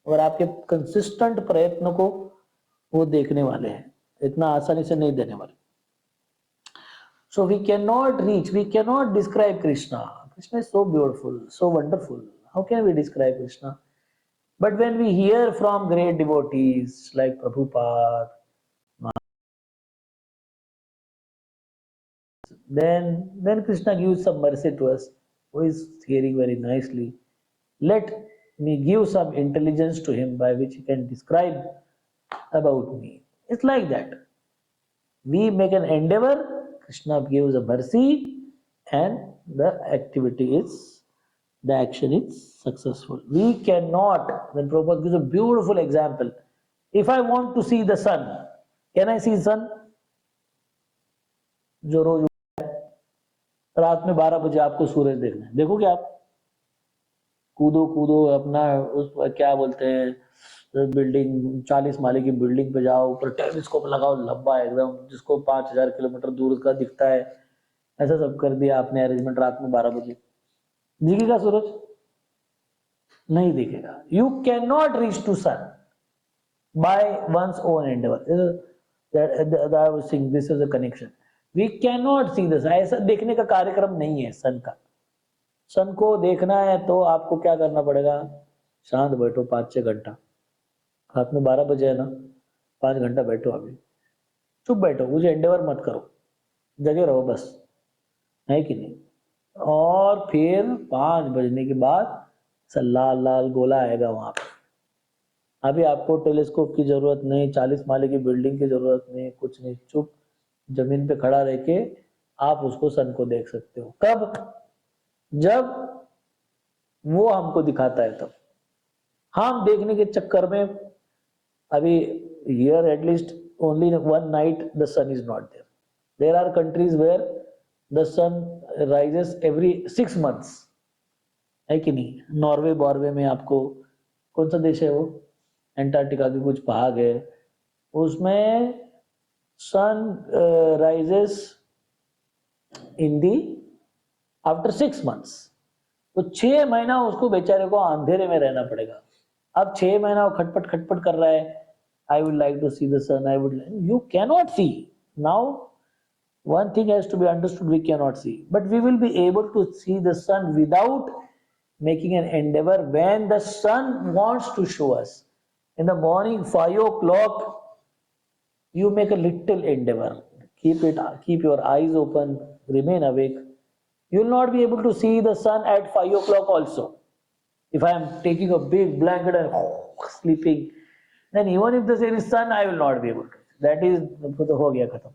और आपके कंसिस्टेंट प्रयत्न को वो देखने वाले हैं, इतना आसानी से नहीं देने वाले. So we cannot reach, we cannot describe Krishna. Krishna is so beautiful, so wonderful. How can we describe Krishna? But when we hear from great devotees like Prabhupada, then Krishna gives some mercy to us, who is hearing very nicely. Let me give some intelligence to him by which he can describe about me. It's like that. We make an endeavor, Krishna gives a mercy, and the activity is, the action is successful. We cannot, then Prabhupada gives a beautiful example. If I want to see the sun, can I see sun? जो रोज रात में 12 बजे आपको सूरज देखना है, देखोगे आप? कूदो कूदो अपना उस क्या बोलते हैं, बिल्डिंग 40 माले की बिल्डिंग पे जाओ, ऊपर टेलीस्कोप लगाओ लंबा एकदम, जिसको 5000 किलोमीटर दूर का दिखता है, ऐसा सब कर दिया आपने अरेंजमेंट, रात में 12 बजे दिखेगा सूरज? नहीं दिखेगा. You can not reach to sun by one's own endeavour. I was saying this is a connection. We cannot see this. ऐसा देखने का कार्यक्रम नहीं है सन का. सन को देखना है तो आपको क्या करना पड़ेगा? शांत बैठो 5-6 घंटा. रात में 12 बजे है ना, 5 घंटा बैठो, अभी चुप बैठो, मुझे एंडेवर मत करो, जगे रहो बस, है कि नहीं? और फिर 5 बजने के बाद लाल लाल गोला आएगा वहां पे. अभी आपको टेलीस्कोप की जरूरत नहीं, 40 माले की बिल्डिंग की जरूरत नहीं, कुछ नहीं, चुप जमीन पे खड़ा रह के आप उसको सन को देख सकते हो. कब? जब वो हमको दिखाता है तब. हम देखने के चक्कर में अभी here at least only one night the sun is not there. There are countries where the sun rises every 6 months, है कि नहीं? नॉर्वे बॉर्वे में आपको, कौन सा देश है वो, एंटार्क्टिका के कुछ भाग है, उसमें sun rises in the after 6 months. तो 6 महीना उसको बेचारे को अंधेरे में रहना पड़ेगा. अब 6 महीना वो खटपट खटपट कर रहा है, I would like to see the sun, I would, you cannot see. Now one thing has to be understood, we cannot see, but we will be able to see the sun without making an endeavor. When the sun wants to show us in the morning 5 o'clock, you make a little endeavor, keep your eyes open, remain awake. You will not be able to see the sun at 5 o'clock also. If I am taking a big blanket and sleeping, then even if there is sun, I will not be able to. That is, ho gaya khatam.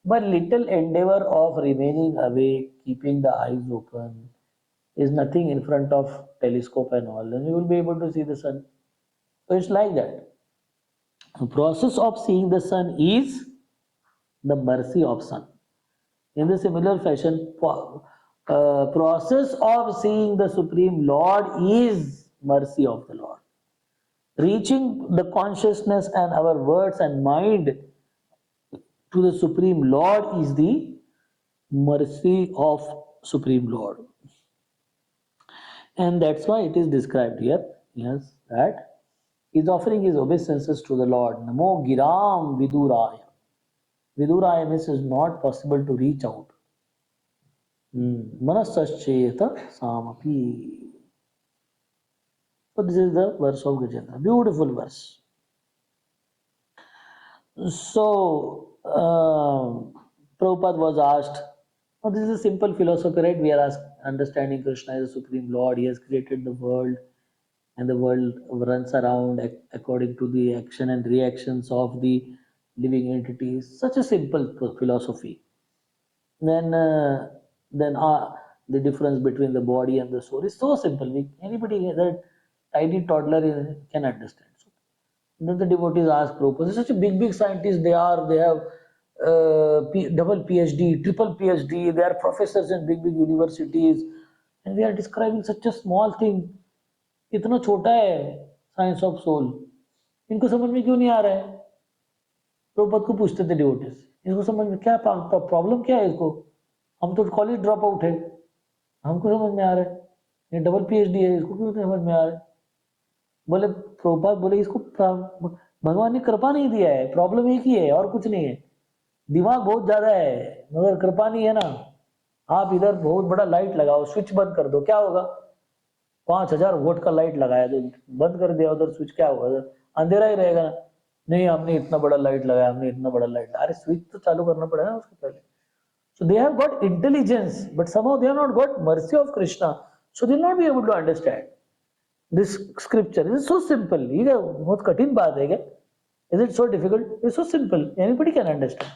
But little endeavor of remaining awake, keeping the eyes open, is nothing in front of telescope and all, and you will be able to see the sun. So it's like that. The process of seeing the sun is the mercy of sun. In the similar fashion, process of seeing the Supreme Lord is mercy of the Lord. Reaching the consciousness and our words and mind to the Supreme Lord is the mercy of Supreme Lord. And that's why it is described here, yes, that he is offering his obeisances to the Lord. Namo Giram Viduraya. Viduraya means it is not possible to reach out. Manasascheta Samapi. So this is the verse of Gajendra. Beautiful verse. So Prabhupada was asked, oh, this is a simple philosophy, right? We are understanding Krishna is the Supreme Lord. He has created the world, and the world runs around according to the action and reactions of the living entities. Such a simple philosophy. Then the difference between the body and the soul is so simple. Anybody that tiny toddler can understand. So then the devotees ask Prabhupada, such a big scientist they are. They have double PhD, triple PhD. They are professors in big universities, and we are describing such a small thing. इतना छोटा है science of soul, इनको समझ में क्यों नहीं आ रहा है? प्रभुपाद को पूछते थे डिवोटीज, इसको समझ में क्या प्रॉब्लम क्या है इसको? हम तो कॉलेज ड्रॉप आउट है, हमको समझ में आ रहा है. ये डबल PhD है, इसको क्यों समझ में आ रहा है? बोले प्रभुपाद बोले इसको भगवान ने कृपा नहीं दिया है, प्रॉब्लम एक ही है और कुछ नहीं है. दिमाग बहुत ज्यादा है मगर कृपा नहीं है ना। आप इधर बहुत बड़ा लाइट लगाओ, स्विच बंद कर दो, क्या होगा? 5,000 वोल्ट का लाइट लगाया तो बंद कर दिया उधर स्विच, क्या होगा? अंधेरा ही रहेगा ना। नहीं हमने इतना बड़ा लाइट लगाया, हमने इतना बड़ा लाइट, अरे स्विच तो चालू करना पड़ेगा ना उसके पहले। So they have got intelligence, but somehow they have not got mercy of Krishna. So they will not be able to understand this scripture. It is so simple. ये बहुत कठिन बात है क्या? Is it so difficult? It's so simple. Anybody can understand.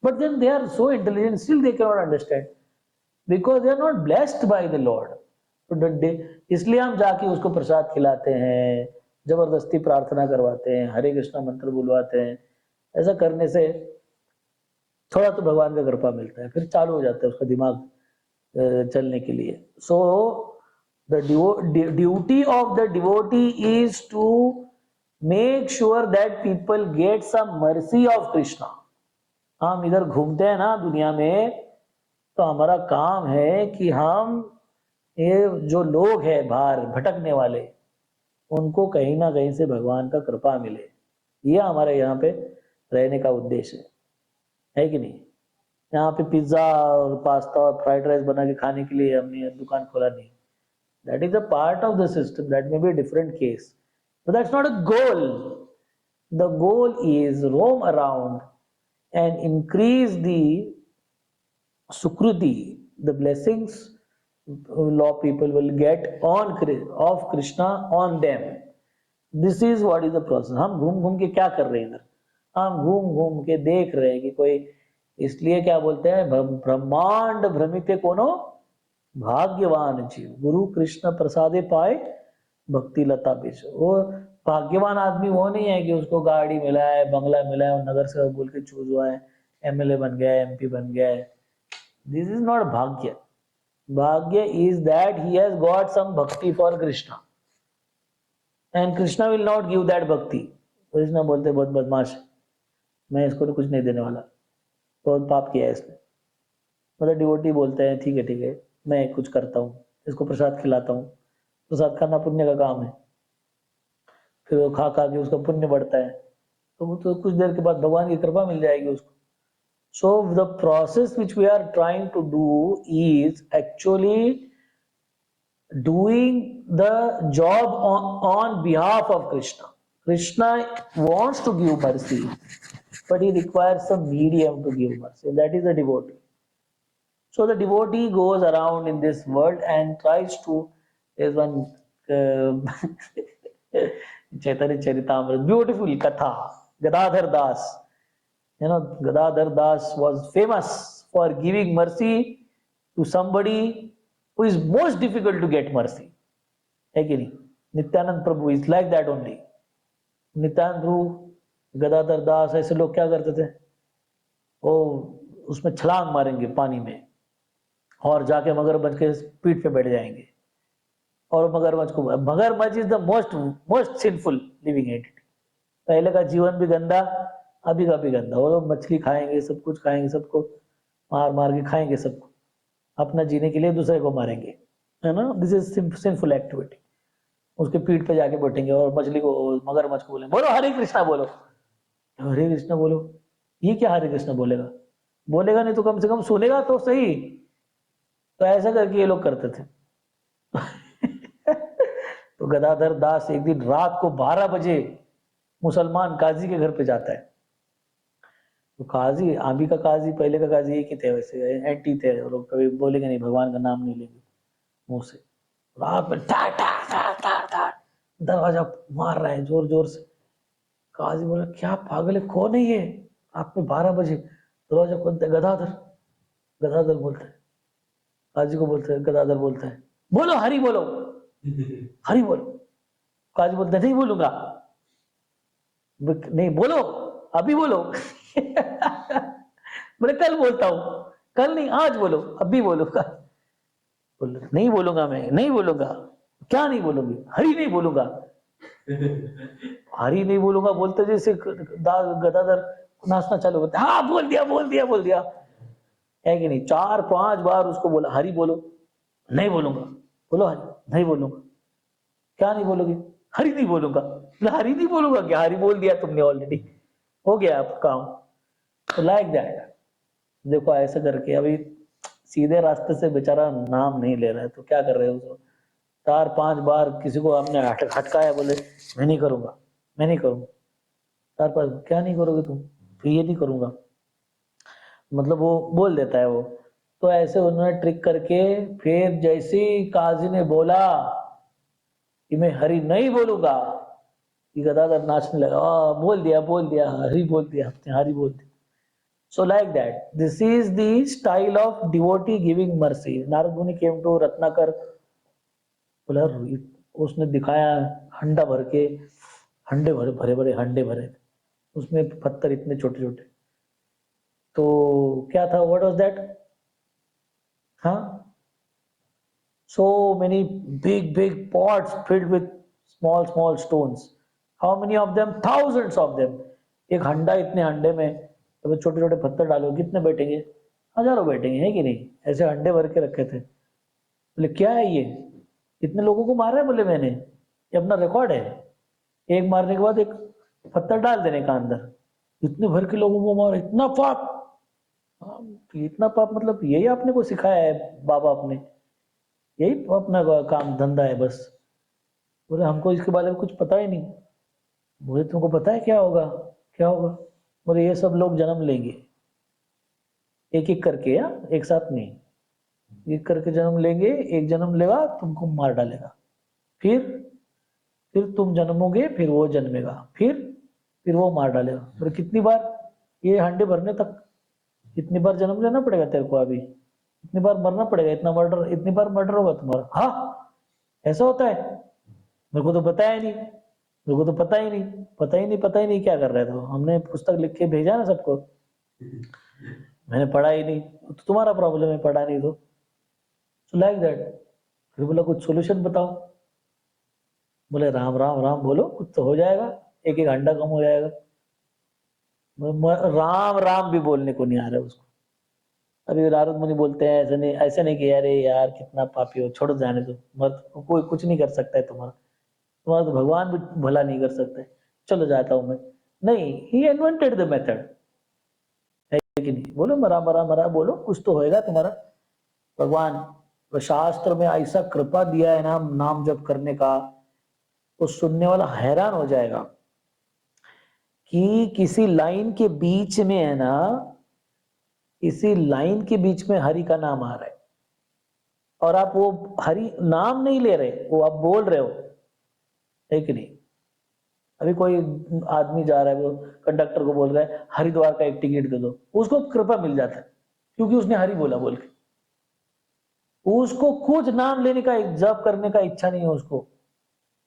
But then they are so intelligent, still they cannot understand because they are not blessed by the Lord. तो इसलिए हम जाके उसको प्रसाद खिलाते हैं, जबरदस्ती प्रार्थना करवाते हैं, हरे कृष्णा मंत्र बुलवाते हैं। ऐसा करने से थोड़ा तो भगवान का कृपा मिलता है, फिर चालू हो जाता है उसका दिमाग चलने के लिए। So the duty of the devotee is to make sure that people get some mercy of Krishna. हम इधर घूमते हैं ना दुनिया में, तो हमारा काम है कि हम ये जो लोग हैं बाहर भटकने वाले, उनको कहीं ना कहीं से भगवान का कृपा मिले। ये हमारे यहाँ पे रहने का उद्देश्य है कि नहीं? यहाँ पे पिज्जा और पास्ता और फ्राइड राइस बना के खाने के लिए हमने दुकान खोला नहीं। That is a part of the system, that may be a different case, but that's not a goal. The goal is roam around and increase the sukruti, the blessings law people will get on of Krishna on them. This is what is the process. हम घूम घूम के क्या कर रहे हैं इधर? हम घूम घूम के देख रहे हैं कि कोई, इसलिए क्या बोलते हैं, ब्रह्मांड भ्रमिते कोनो भाग्यवान जीव, गुरु कृष्ण प्रसादे पाए भक्ति लता बीच। वो भाग्यवान आदमी वो नहीं है कि उसको गाड़ी मिला है, बंगला मिला है, नगर से बोल के चूज हुआ है, एमएलए बन गया है, एमपी बन गया है। This is not bhagya. Bhagya is that he has got some bhakti for Krishna and Krishna will not give that bhakti. Krishna बोलते बहुत बदमाश, मैं इसको कुछ नहीं देने वाला, बहुत पाप किया है इसने। मतलब डिवोटी बोलते हैं ठीक है मैं कुछ करता हूँ, इसको प्रसाद खिलाता हूँ। प्रसाद खाना पुण्य का काम है, फिर वो खा खा के उसका पुण्य बढ़ता है, तो वो तो कुछ देर के बाद भगवान की कृपा मिल जाएगी उसको। So the process which we are trying to do is actually doing the job on behalf of Krishna. Krishna wants to give mercy, but he requires some medium to give mercy, and that is the devotee. So the devotee goes around in this world and tries to, there's one Chaitanya Charitamrita, beautiful katha, Gadadhar Das. You know, Gadadhar Das was famous for giving mercy to somebody who is most difficult to get mercy. है कि नहीं? नित्यानंद प्रभु is like that only. Nityanand प्रभु, गदाधर दास, ऐसे लोग क्या करते थे? वो उसमें छलांग मारेंगे पानी में और जाके मगरमच्छ के पीठ पे बैठ जाएंगे, और मगरमच्छ is the most sinful living entity. पहले का जीवन भी गंदा, अभी का भी गंदा। वो लोग मछली खाएंगे, सब कुछ खाएंगे, सबको मार मार के खाएंगे, सबको अपना जीने के लिए दूसरे को मारेंगे, है ना? This is sinful activity. उसके पीठ पे जाके बैठेंगे और मछली को, मगरमच्छ को बोलेंगे बोलो हरे कृष्णा बोलो, हरे कृष्णा बोलो। ये क्या हरे कृष्णा बोलेगा? बोलेगा नहीं तो कम से कम सुनेगा तो सही। तो ऐसा करके ये लोग करते थे। तो गदाधर दास एक दिन रात को 12 बजे मुसलमान काजी के घर पे जाता है। तो काजी, अभी का काजी पहले का काजी एक ही थे, वैसे एंटी थे लोग, कभी बोलेंगे नहीं, भगवान का नाम नहीं लेंगे मुंह से। रात में टा टा टा टा टा दरवाजा मार रहा है जोर जोर से। काजी बोला क्या पागल है, कौन है ये रात में 12 बजे दरवाजा खोलते? गदाधर। गदाधर बोलता है, काजी को बोलते है, गदाधर बोलता है बोलो हरि बोलो, हरि बोलो। काजी बोलता है नहीं बोलूंगा। नहीं बोलो, अभी बोलो। बोले कल बोलता हूं, कल नहीं आज बोलो, अभी बोलूंगा। बोल नहीं बोलूंगा, मैं नहीं बोलूंगा। क्या नहीं बोलूंगी? हरि नहीं बोलूंगा। हरि नहीं बोलूंगा बोलते जैसे गदाधर नाचना चालू करते, हाँ बोल दिया बोल दिया बोल दिया, है कि नहीं? 4-5 बार उसको बोला हरि बोलो, नहीं बोलूंगा। बोलो हरि, नहीं बोलूंगा। क्या नहीं बोलोगे? हरि नहीं बोलूंगा। हरि नहीं बोलूंगा क्या? हरि बोल दिया तुमने ऑलरेडी, हो गया आपका काम। तो लाइक दैट, देखो ऐसे करके अभी सीधे रास्ते से बेचारा नाम नहीं ले रहा है, तो क्या कर रहे हो उसको 4-5 बार किसी को हमने हटकाया, बोले मैं नहीं करूंगा, मैं नहीं करूंगा। 4-5 क्या नहीं करोगे तुम? फिर ये नहीं करूंगा, मतलब वो बोल देता है वो। तो ऐसे उन्होंने ट्रिक करके फिर जैसे ही काजी ने बोला कि मैं हरि नहीं बोलूंगा, ये गदाधर नाचने लगा, बोल दिया हरि बोल दिया, आपने हरि बोल दिया। So like that, this is the style of devotee giving mercy. Narad Muni came to Ratnakar, बोला उसने दिखाया हंडा भर के, हंडे भरे भरे भरे हंडे भरे, उसमें पत्थर इतने छोटे छोटे, तो क्या था, व्हाट वाज दैट? हाँ, so many big pots filled with small stones. How many of them? Thousands of them. एक हंडा, इतने हंडे में तो छोटे छोटे पत्थर डालो, कितने बैठेंगे? हजारों बैठेंगे, है कि नहीं? ऐसे हंडे भर के रखे थे। बोले क्या है ये, इतने लोगों को मारा है? बोले मैंने, ये अपना रिकॉर्ड है, एक मारने के बाद एक पत्थर डाल देने का अंदर, इतने भर के लोगों को मारा, इतना पाप। हाँ, इतना पाप मतलब यही आपने को सिखाया है बाबा अपने, यही अपना काम धंधा है बस? बोले हमको इसके बारे में कुछ पता ही नहीं। बोले तुमको पता है क्या होगा? क्या होगा? बोले ये सब लोग जन्म लेंगे, एक एक करके, या एक साथ नहीं, एक करके जन्म लेंगे, एक जन्म लेगा तुमको मार डालेगा, फिर तुम जन्मोगे, फिर वो जन्मेगा, फिर वो मार डालेगा। बोले कितनी बार? ये हंडे भरने तक इतनी बार जन्म लेना पड़ेगा तेरे को, अभी इतनी बार मरना पड़ेगा, इतनी बार मर्डर होगा तुम्हारा। हाँ ऐसा होता है? मेरे को तो बताया ही नहीं, मेरे को तो पता ही नहीं, पता ही नहीं क्या कर रहे थे। हमने पुस्तक लिख के भेजा ना सबको, मैंने पढ़ा ही नहीं, तो तुम्हारा प्रॉब्लम है, पढ़ा नहीं तो लाइक दैट। फिर बोला कुछ सोल्यूशन बताओ। बोले राम राम राम बोलो, कुछ तो हो जाएगा, एक एक अंडा कम हो जाएगा। राम राम भी बोलने को नहीं आ रहा उसको। अभी नारद मुनि बोलते हैं ऐसे नहीं कि अरे यार कितना पापी हो, छोड़ जाने दो, मत, कोई कुछ नहीं कर सकता है तुम्हारा, तुम्हारा तो भगवान भी भला नहीं कर सकता है, चलो जाता हूं मैं। नहीं, ही इन्वेंटेड द मेथड, है कि नहीं? बोलो मरा मरा मरा बोलो, कुछ तो होएगा तुम्हारा। भगवान तो शास्त्र में ऐसा कृपा दिया है ना नाम जप करने का, तो सुनने वाला हैरान हो जाएगा कि किसी लाइन के बीच में है ना, किसी लाइन के बीच में हरि का नाम आ रहा है, और आप वो हरि नाम नहीं ले रहे, वो आप बोल रहे हो, है कि नहीं? अभी कोई आदमी जा रहा है, वो कंडक्टर को बोल रहा है हरिद्वार का एक टिकट दे दो, उसको कृपा मिल जाता है, क्योंकि उसने हरि बोला बोल के। उसको कुछ नाम लेने का, जप करने का इच्छा नहीं है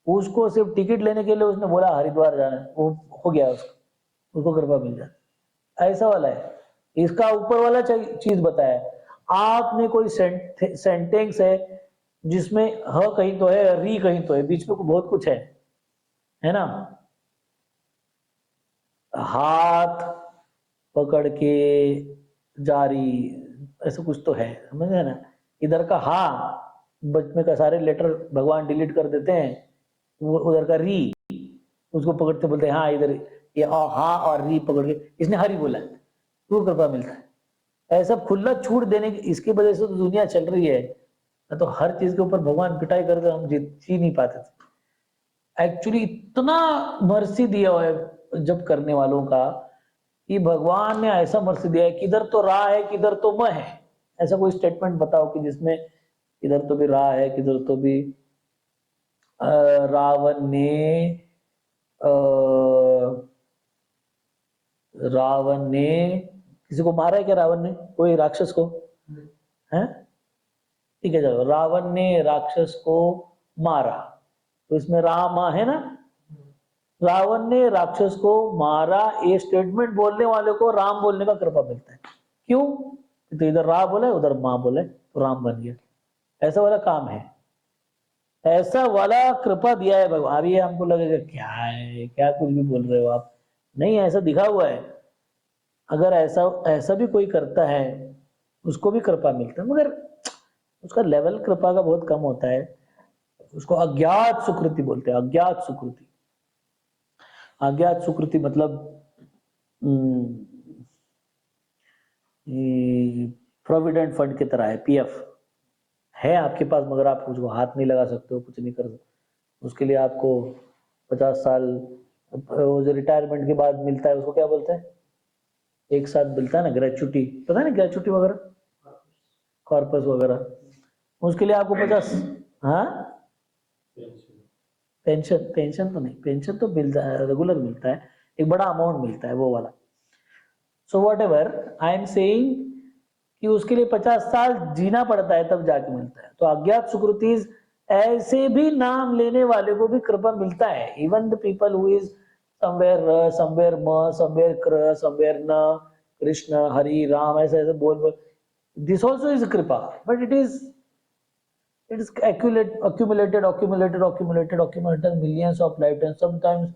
उसको सिर्फ टिकट लेने के लिए उसने बोला हरिद्वार जाना है, वो हो गया, उसको कृपा मिल जाता। ऐसा वाला है। इसका ऊपर वाला चीज बताया, आपने कोई सेंटेंस है जिसमें ह कहीं तो है, री कहीं तो है, बीच में बहुत कुछ है ना? हाथ पकड़ के जारी, ऐसा कुछ तो है, समझे ना? इधर का हा, बचपन का सारे लेटर भगवान डिलीट कर देते हैं, उधर का री, उसको पकड़ते बोलते हैं हाँ इधर ये हा और री पकड़ के इसने हरी बोला, तो कृपा मिलता है। ऐसा खुला छूट देने की, इसकी वजह से तो दुनिया चल रही है, तो हर चीज के ऊपर भगवान पिटाई करते हम जी नहीं पाते थे। एक्चुअली इतना मर्सी दिया हुआ है जब करने वालों का, कि भगवान ने ऐसा मर्सी दिया है, किधर तो रा है किधर तो म है। ऐसा कोई स्टेटमेंट बताओ कि जिसमें किधर तो भी रा है किधर तो भी रावण ने किसी को मारा है क्या? रावण ने कोई राक्षस को? है ठीक है, चलो रावण ने राक्षस को मारा, तो इसमें रामा है ना, रावण ने राक्षस को मारा, ये स्टेटमेंट बोलने वाले को राम बोलने का कृपा मिलता है। क्यों? तो इधर रा बोले उधर माँ बोले तो राम बन गया। ऐसा वाला काम है, ऐसा वाला कृपा दिया है भगवान। अभी हमको लगेगा क्या है, क्या कुछ भी बोल रहे हो आप, नहीं ऐसा दिखा हुआ है। अगर ऐसा भी कोई करता है उसको भी कृपा मिलता है, मगर उसका लेवल कृपा का बहुत कम होता है। उसको अज्ञात सुकृति बोलते हैं, अज्ञात सुकृति। अज्ञात सुकृति मतलब प्रोविडेंट फंड की तरह है, पीएफ है आपके पास, मगर आप उसको हाथ नहीं लगा सकते हो, कुछ नहीं कर सकते। उसके लिए आपको 50 साल वो जो रिटायरमेंट के बाद मिलता है उसको क्या बोलते हैं, एक साथ मिलता है ना, ग्रेचुटी, पता है ना, ग्रेचुटी वगैरह, कॉर्पस वगैरह, उसके लिए आपको 50, हाँ पेंशन, पेंशन तो नहीं, पेंशन तो मिलता है, रेगुलर मिलता है, एक बड़ा अमाउंट मिलता है वो वाला। So what ever I am saying कि उसके लिए 50 साल जीना पड़ता है तब जाके मिलता है। तो अज्ञात सुकृतिज, ऐसे भी नाम लेने वाले को भी कृपा मिलता है। Even the people who is somewhere र, समवेयर म, समवेयर क्र, समवेयर न, कृष्ण हरि राम, ऐसे ऐसे बोल बोल, दिस ऑल्सो इज कृपा, but it is accumulated millions of lifetimes sometimes.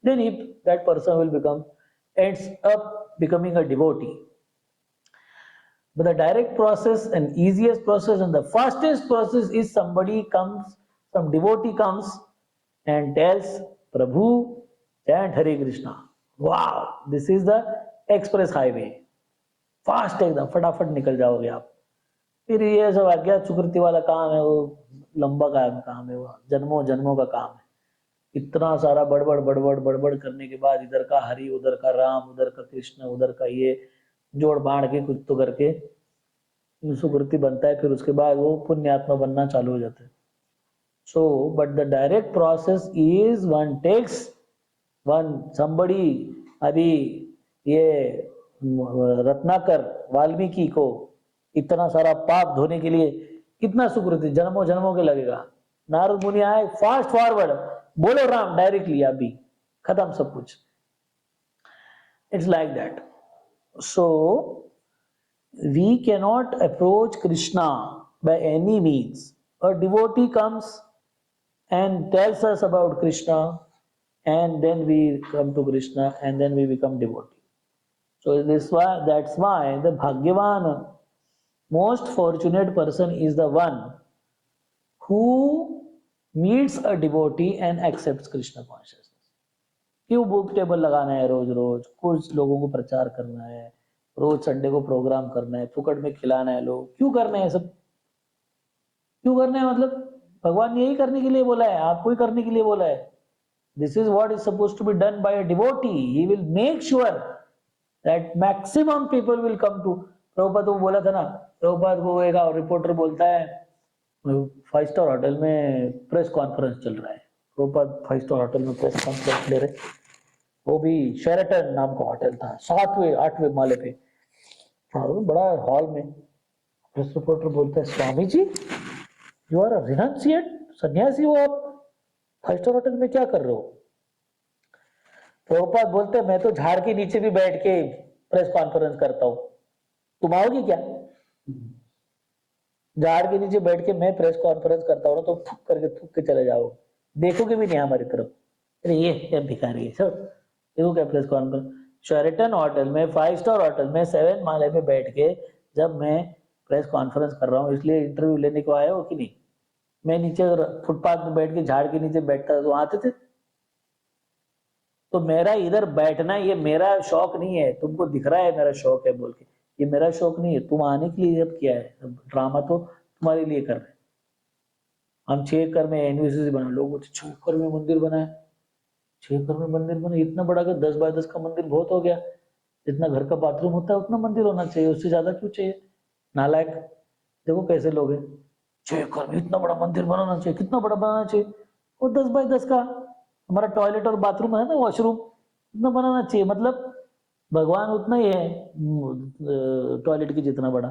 Then if that person will become, ends up becoming a devotee. But the direct process and easiest process and the fastest process is somebody comes, some devotee comes and tells Prabhu chant Hare Krishna. Wow, this is the express highway. Fast एकदम फटाफट निकल जाओगे आप। फिर ये सब अज्ञात सुकृति वाला काम है, वो लंबा काम है, वो जन्मों जन्मों का काम है। इतना सारा बड़बड़ बड़बड़ बड़बड़ करने के बाद इधर का हरि, उधर का राम, उधर का कृष्ण, उधर का ये जोड़ बांध के कुछ तो करके सुकृति बनता है, फिर उसके बाद वो पुण्यात्मा बनना चालू हो जाता है। So but the direct process is one takes one somebody, अभी ये रत्नाकर वाल्मीकि को इतना सारा पाप धोने के लिए कितना सुकृति जन्मों जन्मों के लगेगा। नारद मुनि आए, फास्ट फॉरवर्ड, बोलो राम डायरेक्टली, अभी खत्म सब कुछ। It's like that. So we cannot approach Krishna by any means. A devotee comes and tells us about Krishna, and then we come to Krishna, and then we become devotee. So that's why the Bhagyavan, most fortunate person is the one who meets a devotee and accepts Krishna consciousness. क्यों book table लगाना है रोज रोज, कुछ लोगों को प्रचार करना है, रोज Sunday को प्रोग्राम करना है, फुकट में खिलाना है, लोग क्यों करने हैं सब, क्यों करने हैं, मतलब भगवान यही करने के लिए बोला है, आपको ही करने के लिए बोला है। This is what is supposed to be done by a devotee. He will make sure that maximum people will come to. Prabhupada को बोला था ना, प्रभुपाद को एक रिपोर्टर बोलता है 5 स्टार होटल में प्रेस कॉन्फ्रेंस चल रहा है, प्रभुपाद 5 स्टार होटल में प्रेस कॉन्फ्रेंस ले रहे, वो भी शेरेटन नाम का होटल था, 7वें 8वें माले पे, बड़ा हॉल में। प्रेस रिपोर्टर बोलता है, Swami ji you are a रिनंसिएट, सन्यासी हो आप, 5 स्टार होटल में क्या कर रहे हो? प्रभुपाद बोलते हैं, मैं तो झाड़ के नीचे भी बैठ के प्रेस कॉन्फ्रेंस करता हूं, तुम आओगी क्या? झाड़ के नीचे बैठ के मैं प्रेस कॉन्फ्रेंस करता हूं ना, तो थूक के चले जाओ, देखोगे भी नहीं हमारी तरफ। अरे ये क्या भिखारी है सब, देखो क्या प्रेस कॉन्फ्रेंस। शेरेटन होटल में, 5 स्टार होटल में 7 माले में बैठ के जब मैं प्रेस कॉन्फ्रेंस कर रहा हूँ, इसलिए इंटरव्यू लेने को आए हो कि नहीं? मैं नीचे फुटपाथ में बैठ के झाड़ के नीचे बैठता था तो आते थे। तो मेरा इधर बैठना ये मेरा शौक नहीं है, तुमको दिख रहा है मेरा शौक है बोल के, ये मेरा शौक नहीं है, तुम आने के लिए जब किया है, ड्रामा तो तुम्हारे लिए कर रहे हैं। हम 6 एकड़ में यूनिवर्सिटी बना, लोग 6 एकड़ में मंदिर बनाए, 6 एकड़ में मंदिर बना, इतना बड़ा, 10 बाय 10 का मंदिर बहुत हो गया, जितना घर का बाथरूम होता है उतना मंदिर होना चाहिए, उससे ज्यादा क्यों चाहिए? नालायक, देखो कैसे लोग हैं, 6 एकड़ में इतना बड़ा मंदिर बनाना चाहिए, कितना बड़ा बनाना चाहिए, वो 10 बाय 10 का हमारा टॉयलेट और बाथरूम है ना, वॉशरूम, इतना बनाना चाहिए, मतलब भगवान उतना ही है टॉयलेट की जितना बड़ा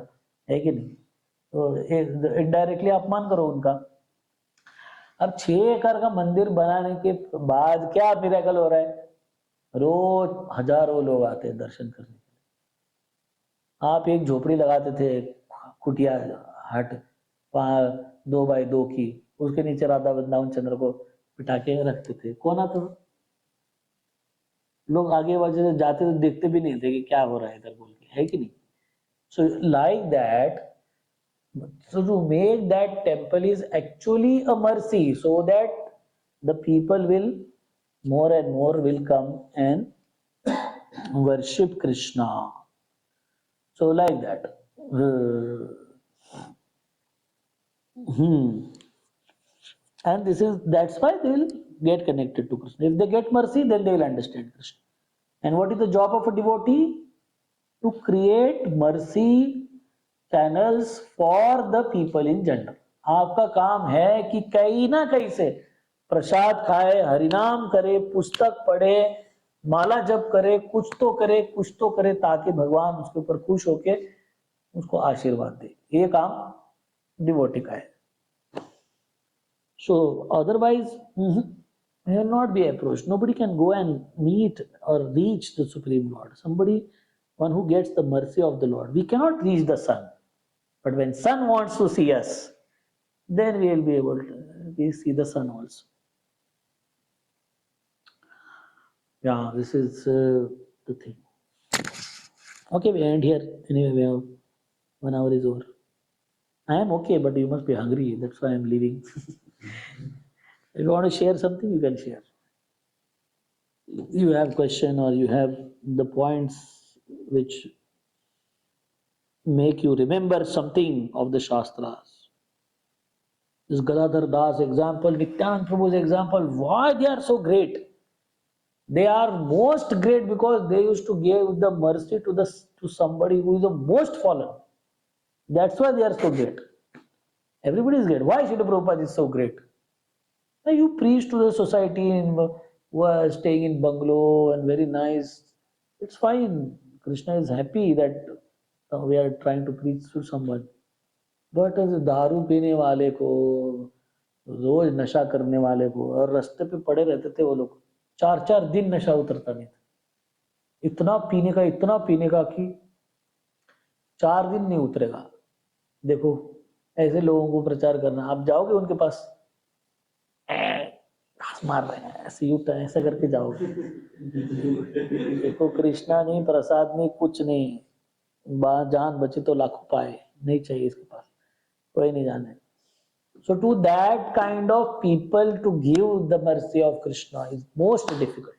है कि नहीं? तो इनडायरेक्टली अपमान करो उनका। अब 6 एकड़ का मंदिर बनाने के बाद क्या मिरेकल हो रहा है? रोज हजारों लोग आते हैं दर्शन करने के लिए। आप एक झोपड़ी लगाते थे, कुटिया हट 2 बाय 2 की, उसके नीचे राधा वृंदावन चंद्र को बिठा के रखते थे, कौन आता था? लोग आगे वजह से जाते तो देखते भी नहीं थे कि क्या हो रहा है इधर बोल के, है कि नहीं? So like that, so to make that temple is actually a mercy, so that the people will more and more will come and worship Krishna. So like that. And that's why they will get connected to Krishna. If they get mercy, then they will understand Krishna. And what is the job of a devotee? To create mercy channels for the people in general. आपका काम है कि कहीं ना कहीं से प्रसाद खाए, हरिनाम करे, पुस्तक पढ़े, माला जप करे, कुछ तो करे ताकि भगवान उसके ऊपर खुश होके उसको आशीर्वाद दे. ये काम डिवोटी का है. So otherwise, he will not be approached. Nobody can go and meet or reach the Supreme Lord. One who gets the mercy of the Lord. We cannot reach the sun. But when sun wants to see us, then we will be able to see the sun also. Yeah, this is the thing. Okay, we end here. Anyway, we have 1 hour is over. I am okay, but you must be hungry. That's why I am leaving. If you want to share something, you can share. You have question or you have the points which make you remember something of the Shastras. This Gadadhar Das example, Nityanand Prabhu's example, why they are so great? They are most great because they used to give the mercy to somebody who is the most fallen. That's why they are so great. Everybody is great. Why Srila Prabhupada is so great? Now you preach to the society who are staying in bungalow and very nice. It's fine. Krishna is happy that we are trying to preach to someone. But दारू पीने वाले को, रोज नशा करने वाले को, और रास्ते पे पड़े रहते थे वो लोग, 4-4 दिन नशा उतरता नहीं था. इतना पीने का कि 4 दिन नहीं उतरेगा. देखो ऐसे लोगों को प्रचार करना, आप जाओगे उनके पास, मार रहे हैं ऐसे यूं ऐसा करके जाओगे. देखो कृष्णा नहीं, प्रसाद नहीं, कुछ नहीं, जान बचे तो लाखों पाए, नहीं चाहिए इसके पास, कोई नहीं जाने. So to that kind of people to give the mercy of Krishna is most difficult.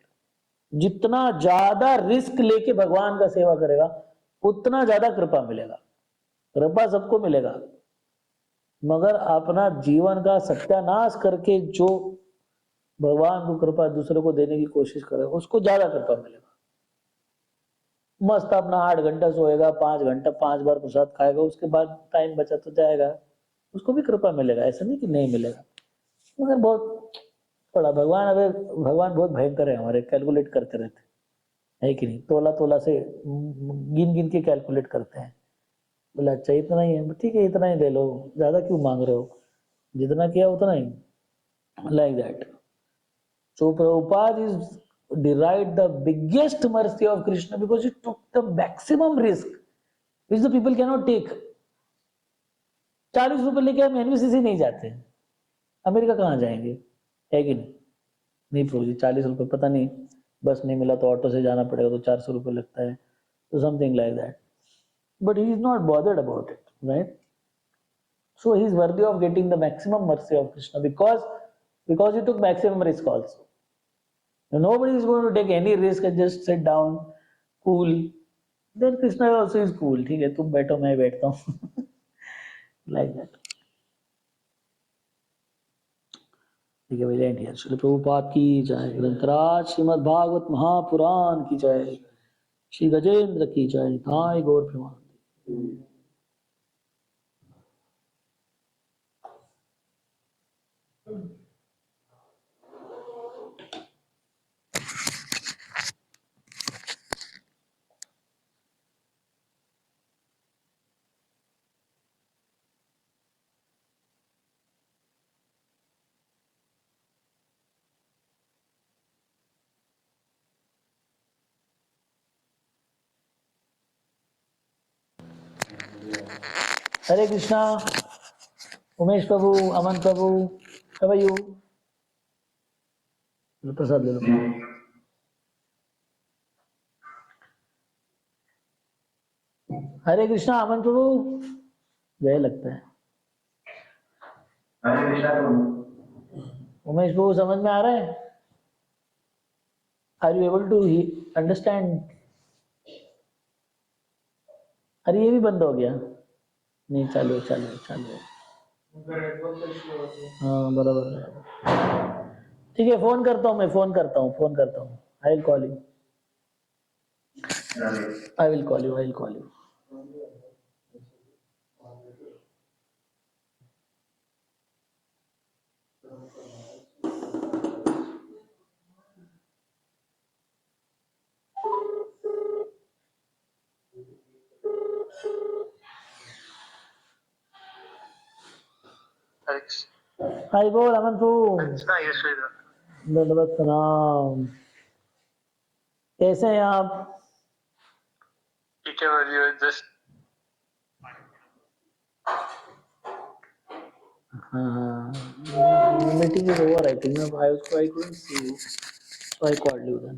जितना ज्यादा रिस्क लेके भगवान का सेवा करेगा उतना ज्यादा कृपा मिलेगा. कृपा सबको मिलेगा, मगर अपना जीवन का सत्यानाश करके जो भगवान को कृपा दूसरे को देने की कोशिश करेगा उसको ज्यादा कृपा मिलेगा. मस्त अपना 8 घंटा सोएगा, 5 घंटा 5 बार प्रसाद खाएगा, उसके बाद टाइम बचा तो जाएगा, उसको भी कृपा मिलेगा. ऐसा नहीं कि नहीं मिलेगा, मगर बहुत थोड़ा भगवान बहुत भयंकर है हमारे, कैलकुलेट करते रहते है कि नहीं. तोला से गिन के कैलकुलेट करते हैं. बोला अच्छा इतना ही है, ठीक है इतना ही ले लो, ज्यादा क्यों मांग रहे हो, जितना किया उतना ही. Like that. So Prabhupada is derived the biggest mercy of Krishna because he took the maximum risk which the people cannot take. 40 रुपए लेके हम एनवीसीसी नहीं जाते, अमेरिका कहाँ जाएंगे, है कि नहीं. नहीं प्रभु जी 40 रुपए, पता नहीं बस नहीं मिला तो ऑटो से जाना पड़ेगा तो 400 रुपए लगता है, तो something like that. But he is not bothered about it, right? So he is worthy of getting the maximum mercy of Krishna because he took maximum risk also. Nobody is going to take any risk and just sit down, cool. Then Krishna also is cool. ठीक है तुम बैठो मैं बैठता हूँ. Like that. ठीक है, we'll end here. Shri Prabhupada की जय. ग्रंथराज श्रीमद् भागवत महापुराण की जय. श्री गजेंद्र की जय. निताय गौर प्रेमानंद. हरे कृष्णा. उमेश प्रभु, अमन प्रभु, how are you? प्रसाद ले लो. हरे कृष्णा अमन प्रभु, जय लगता है. हरे कृष्णा प्रभु. उमेश प्रभु समझ में आ रहा है? Are you able to understand? अरे ये भी बंद हो गया, नहीं चालू है, चालू है, चालू है। हाँ बराबर बराबर। ठीक है, फोन करता हूँ, मैं फोन करता हूँ, फोन करता हूँ। I will call you, I will call you, I will call you. Hi बोल अमन फू। दंडवत प्रणाम। कैसे हैं आप? ठीक है भाई, जस्ट हाँ, meeting is over I think. I couldn't see you, so I called you then.